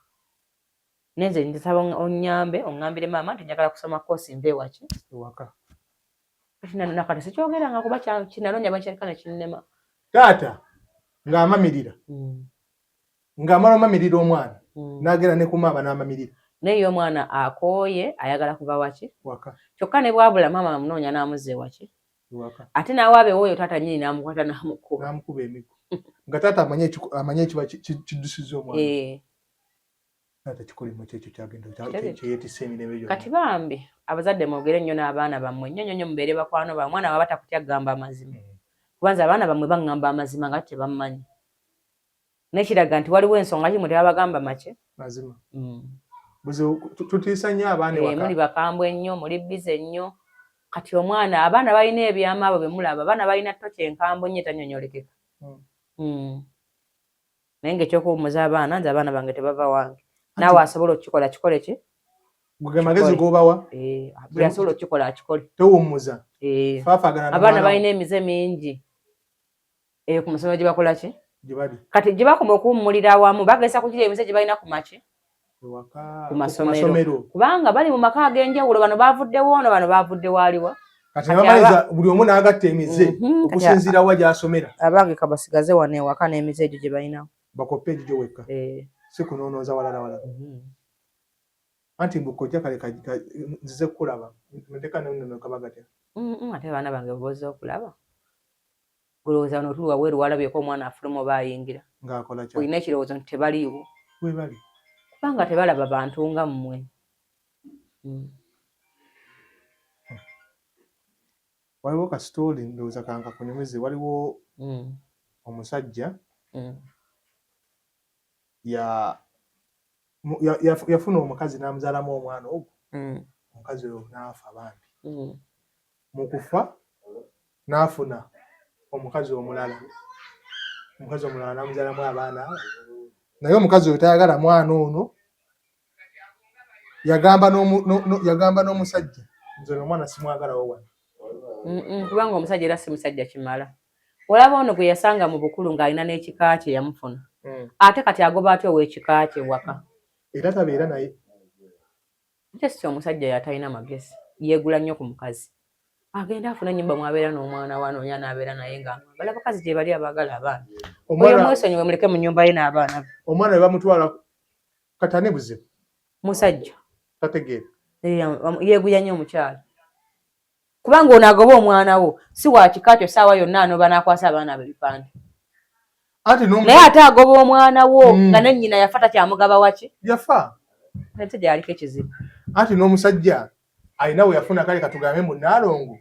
[SPEAKER 1] Nenze ndisaba onnyambe oŋŋambire maama nti njagala kusoma koosi nve waki? Ewaka. Nakati sikyogeranga kuba kinalonya bwenkireka ne kinnema.
[SPEAKER 2] Taata ng'amamirira. Ng'amala omamirira omwana. N'agenda ne ku maama n'amamirira.
[SPEAKER 1] Naye omwana akooye ayagala kuva waki?
[SPEAKER 2] Waka.
[SPEAKER 1] Kyokka ne bwabula maama amunoonya n'amuzze waki?
[SPEAKER 2] Waka.
[SPEAKER 1] Ate naawe abeewo oyo taata nnyini n'amukwata n'amukuba.
[SPEAKER 2] N'amukuba emigo. Nga taata amanye ekiba kiddusizza omwana. Taata kikolimu kyekyo kyagenda kyeyeetisse emirembe gyonna.
[SPEAKER 1] Kati bambi abazadde mwogere nnyo n'abaana bammwe nnyo mubeere bakwano bammwe. Omwana baba takutya kugamba amazima. Kubanza abaana bammwe baŋŋamba amazima nga tebammanyi. Nekiraga nti waliwo ensonga ki mwe tebabagamba make?
[SPEAKER 2] Mazima. Tutiisa nnyo abaana ewaka.
[SPEAKER 1] Muli bakambwe ennyo, muli bize nnyo. Kati omwana abaana balina ebyama abo bemulaba. Abaana balina toki enkambwe nnyo etanyonyolekeka. Naye ng'ekyokuwummuza abaana nze abaana bange tebava wange. Naawe asobola okukikola kikole ki?
[SPEAKER 2] Gwe magezi g'obawa?
[SPEAKER 1] Buli asobola okukikola akikole.
[SPEAKER 2] Tewummuza.
[SPEAKER 1] Abaana balina emize mingi. Ku masomero gye bakola ki? Kati gye bakoma okuwummulira awamu bagesa kukira emize gye balina ku maki? Ku masomero. Kubanga bali mu maka ag'enjawulo, bano baavuddewo ono, bano baavudde waaliwa.
[SPEAKER 2] Kati nabamaliza buli omu n'agatta emize okusinziira wa gy'asomera.
[SPEAKER 1] Abange kabasigaze wano ewaka n'emize egyo gye balinawo.
[SPEAKER 2] Bakoppe egyo wekka. Si kunoonooza walala. Anti mbukojja kale nzize kulaba. Ndeka n'ennono kabagatya.
[SPEAKER 1] Ate baana bange bozza okulaba. Gulowooza n'otuwa weeru walabyeko omwana afuluma oba ayingira.
[SPEAKER 2] Ng'akola kya.
[SPEAKER 1] Olina ekirowoozo nti tebaliiwo.
[SPEAKER 2] We bali.
[SPEAKER 1] Kubanga tebalaba bantu nga mmwe.
[SPEAKER 2] Waliwo ka story ndowooza kanka kunyumize. Waliwo omusajja yafuna omukazi n'amuzaalamu omwana ogwo. Omukazi oyo n'afa bambi. Mu kufa n'afuna omukazi omulala. Omukazi omulala n'amuzaalamu abaana. Naye omukazi oyo tayagala mwana ono. Yagamba n'omusajja nze omwana simwagalawo wano.
[SPEAKER 1] Kubanga omusajja era si musajja kimala. Olaba ono gwe yasanga mu bukulu ng'alina n'ekika kye yamufuna. Ate kati agoba atya ow'ekika kye waka.
[SPEAKER 2] Era tabeera naye.
[SPEAKER 1] Ate si omusajja yatalina magezi. yeegula nnyo ku mukazi agenda afuna ennyumba mwabeera n'omwana wa noonya n'abeera naye nga mwagala abakazi gye bali abaagala abaana oyo mwesonyiwe muleke mu nnyumba ye n'abaana be
[SPEAKER 2] omwana we bamutwala katane buzibu
[SPEAKER 1] musajja
[SPEAKER 2] tategeera
[SPEAKER 1] yeeguya nnyo omukyala kubanga ono agoba omwana wo si wa kika kyo saawa yonna anoba n'akwasa abaana be bipande naye ate agoba omwana wo nga ne nnyina yafa takyamugaba waki
[SPEAKER 2] yafa
[SPEAKER 1] ate gyaliko ekizibu
[SPEAKER 2] ati n'omusajja alina we yafuna kale katugambe mu Naalongo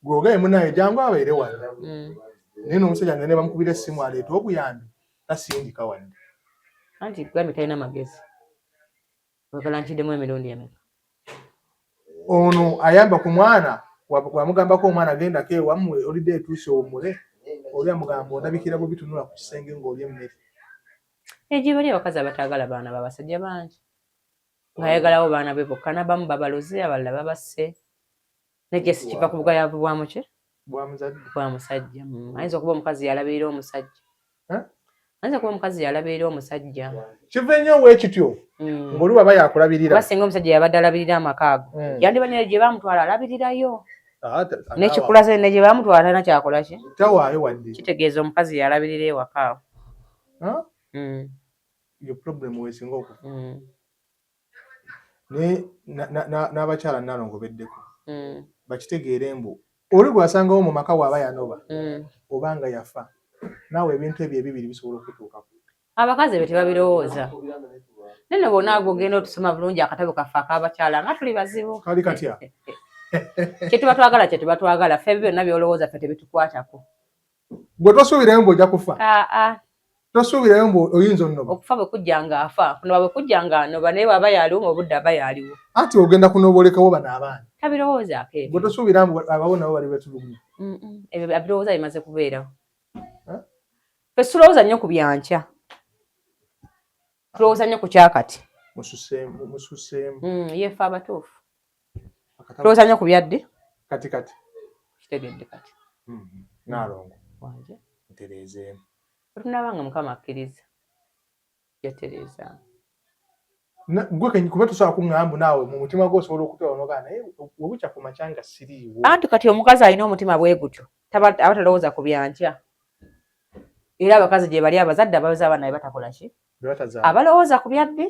[SPEAKER 2] gw'ogaye munaye jangu abeere wano naye n'omusajja nga ne bamukubira essimu aleeta obuyambi tasindika wadde
[SPEAKER 1] anti gambye talina magezi wekalankiddemu emirundi emeka
[SPEAKER 2] ono ayamba ku mwana wamugambako omwana agendako ewammwe olidde etuuse omule oli amugamba ondabikira bubi tunula ku kisenge ng'oli emmere
[SPEAKER 1] gye bali abakazi abataagala baana babasajja bangi ng'ayagalawo baana be bokka n'abamu babaloze abalala babasse negye si kiva ku bugayaavu bwamuki bwa musajja ayinza okuba omukazi yalabirira omusajja ayinza kuba omukazi yalabirira omusajja
[SPEAKER 2] kiva ennyo weekityo ng'oli baba yakulabirira
[SPEAKER 1] oba singa omusajja yabadde alabirira amaka ago yandiba ne gye baamutwala alabirirayo n'ekikulaze ne gye baamutwala talina kyakola ki
[SPEAKER 2] tawaayo wadde
[SPEAKER 1] kitegeeza omukazi yalabirira ewaka awo
[SPEAKER 2] yo problem weesinga okufa naye n'abakyala Naalongo beddeko bakitegeere mbu oli gwasangawo mu maka waaba yanoba obanga yafa naawe ebintu ebyo ebibiri bisobola okutuukako
[SPEAKER 1] abakazi be tebabirowooza nene bonaago ogenda otusoma bulungi akatabo kaffe ak'abakyala nga tuli bazibu
[SPEAKER 2] kali katya
[SPEAKER 1] kyetuba twagala ffe ebyo byonna byolowooza ffe tebitukwatako
[SPEAKER 2] gwe tosuubirayo mbu ojja kufa tosuubirayo mbu oyinza onnoba
[SPEAKER 1] okufa bwe kujjanga afa kunoba bwe kujjanga anoba naye bw'aba yaaliwo mu budde aba yaaliwo
[SPEAKER 2] anti ogenda kunobolekawo bano abaana
[SPEAKER 1] tabirowoozaako ebyo
[SPEAKER 2] gwe tosuubira mbu abawo nabo bali betulugunya
[SPEAKER 1] ebyo abirowooza bimaze kubeerawo ffe tulowooza nnyo ku byankya tulowooza nnyo ku kyakati
[SPEAKER 2] mususeemu
[SPEAKER 1] yefe abatuufu tulowooza nnyo ku byadde
[SPEAKER 2] kati
[SPEAKER 1] kitegedde kati
[SPEAKER 2] Naalongo
[SPEAKER 1] wanje
[SPEAKER 2] ntereezeemu
[SPEAKER 1] tunabanga mukama akkiriza yatereeza
[SPEAKER 2] gwe kenyi kuba tusobola kuŋŋamba naawe mu mutima gwo osobola okutwala n'ogaa naye webukya ku makya nga siriiwo
[SPEAKER 1] anti kati omukazi alina omutima bwe gutyo aba talowooza ku byankya era abakazi gye bali abazadde abaza abaana be batakola ki abalowooza ku byadde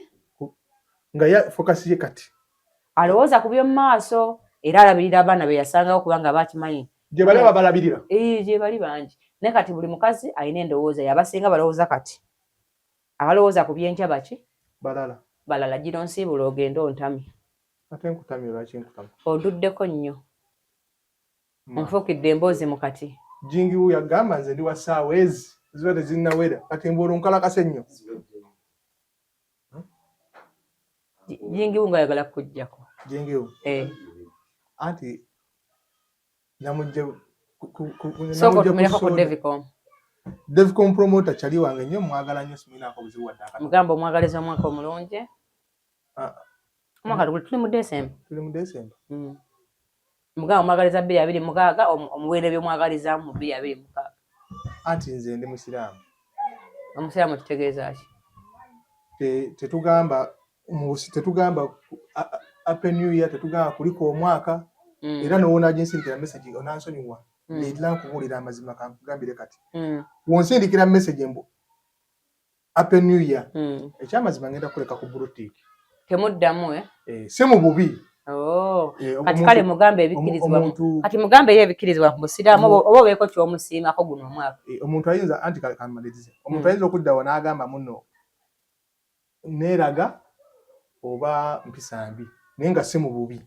[SPEAKER 2] nga fokasi ye kati
[SPEAKER 1] alowooza ku by'omu maaso era alabirira abaana be yasangawo kubanga bakimanyi
[SPEAKER 2] gye bali abalabirira
[SPEAKER 1] gye bali bangi naye kati buli mukazi alina endowooza yabasinga balowooza kati abalowooza ku byenkya baki balala gino nsiibula ogenda ontami
[SPEAKER 2] ate nkutamye lwaki nkutama
[SPEAKER 1] onduddeko nnyo onfukidde emboozi mu kati
[SPEAKER 2] jingiwu yagamba nze ndi wa ssaawa ezi ziba tezinnawera kati mbu olunkalakase nnyo
[SPEAKER 1] jingiwu ngaayagala kukuggyako
[SPEAKER 2] jingiwu anti namujja
[SPEAKER 1] sooka otumireko ku
[SPEAKER 2] Devcom promoter kyali wange nnyo mwagala nnyo siminaako buzibu wadde akati
[SPEAKER 1] mugamba omwagaliza omwaka omulungi omwaka tuli mu December mugamba omwagaliza 2026 omuwendo by'omwagaliza mu 2026
[SPEAKER 2] anti nze ndi musiraamu
[SPEAKER 1] omusiraamu kitegeeza ki
[SPEAKER 2] tetugamba Happy New Year tetugamba kuliko omwaka era nowona aginsindikira message onansonyiwa leetera nkubuulira amazima kankugambire kati wonsindikira message mbu Happy New Year ekyamazima ngenda kuleka ku boutique
[SPEAKER 1] temuddamu
[SPEAKER 2] si mu bubi
[SPEAKER 1] kati kale mugambe ebikirizibwa kati mugambe ye ebikirizibwa mu busiraamu oba obeeko ky'omusiimako guno omwaka
[SPEAKER 2] omuntu ayinza anti kamalirize omuntu ayinza okuddawo n'agamba muno neeraga oba mpisa mbi naye nga si mu bubi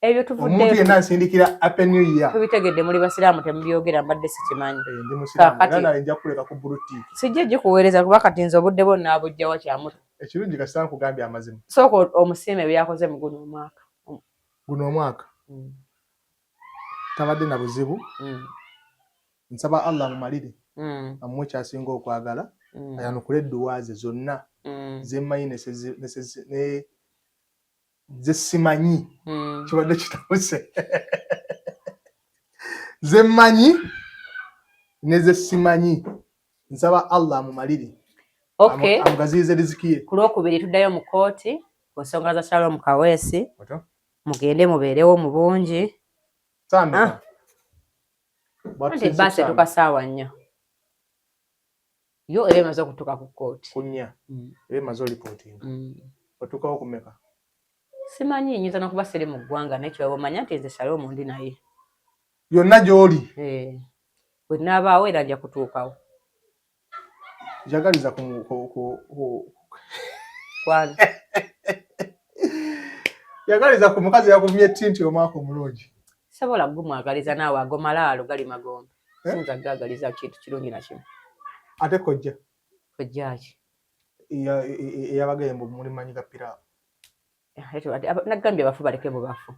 [SPEAKER 1] ebyo tuvudde
[SPEAKER 2] omuntu yenna nsindikira Happy New Year
[SPEAKER 1] tubitegedde muri basiraamu temubyogera mbadde sikimanyi
[SPEAKER 2] ndi musiraamu era naye nja kuleka ku boutique
[SPEAKER 1] sijja gikuweereza kuba kati nze obudde bwonna abujjawa kyamuto
[SPEAKER 2] ekirungi kasita nkugambye amazima
[SPEAKER 1] sooka omusiime byakoze mu guno omwaka
[SPEAKER 2] tabadde na buzibu nsaba Allah mumalire amuwe kyasinga okwagala ayanukule edduwa ze zonna zemmanyi zesimanyi kibadde kitabuse zemmanyi nezesimanyi nsaba Allah mumalire amugaziyize riziki ye
[SPEAKER 1] ku lwokubiri tuddayo mu kooti ku nsonga za Shalom Kaweesi mugende mubeerewo mu bungi.
[SPEAKER 2] Sambika.
[SPEAKER 1] Ate basi tukasaawa 4. Yo ebe maze okutuuka ku kkooti.
[SPEAKER 2] Kunya. Ebe maze reporting. Otuukawo kumeka.
[SPEAKER 1] Simanyi nyinza n'okuba siri mu ggwanga nekyo omanya nti nze Shalom ndi naye.
[SPEAKER 2] Yonna gy'oli.
[SPEAKER 1] Bwe nnaabaawo era nja kutuukawo.
[SPEAKER 2] Jagaliza
[SPEAKER 1] Kwani.
[SPEAKER 2] Yagaliza ku mukazi yakuvumye ettinti omwaka omulungi.
[SPEAKER 1] Sabola gumwagaliza naawe agomalaalo gali magombe. Sinza gagaliza kintu kirungi na kimu.
[SPEAKER 2] Ate kojja.
[SPEAKER 1] Kojja ki?
[SPEAKER 2] Eyabagenda muli manyi ga piraawo.
[SPEAKER 1] Nagambye abafu baleke mu bafu.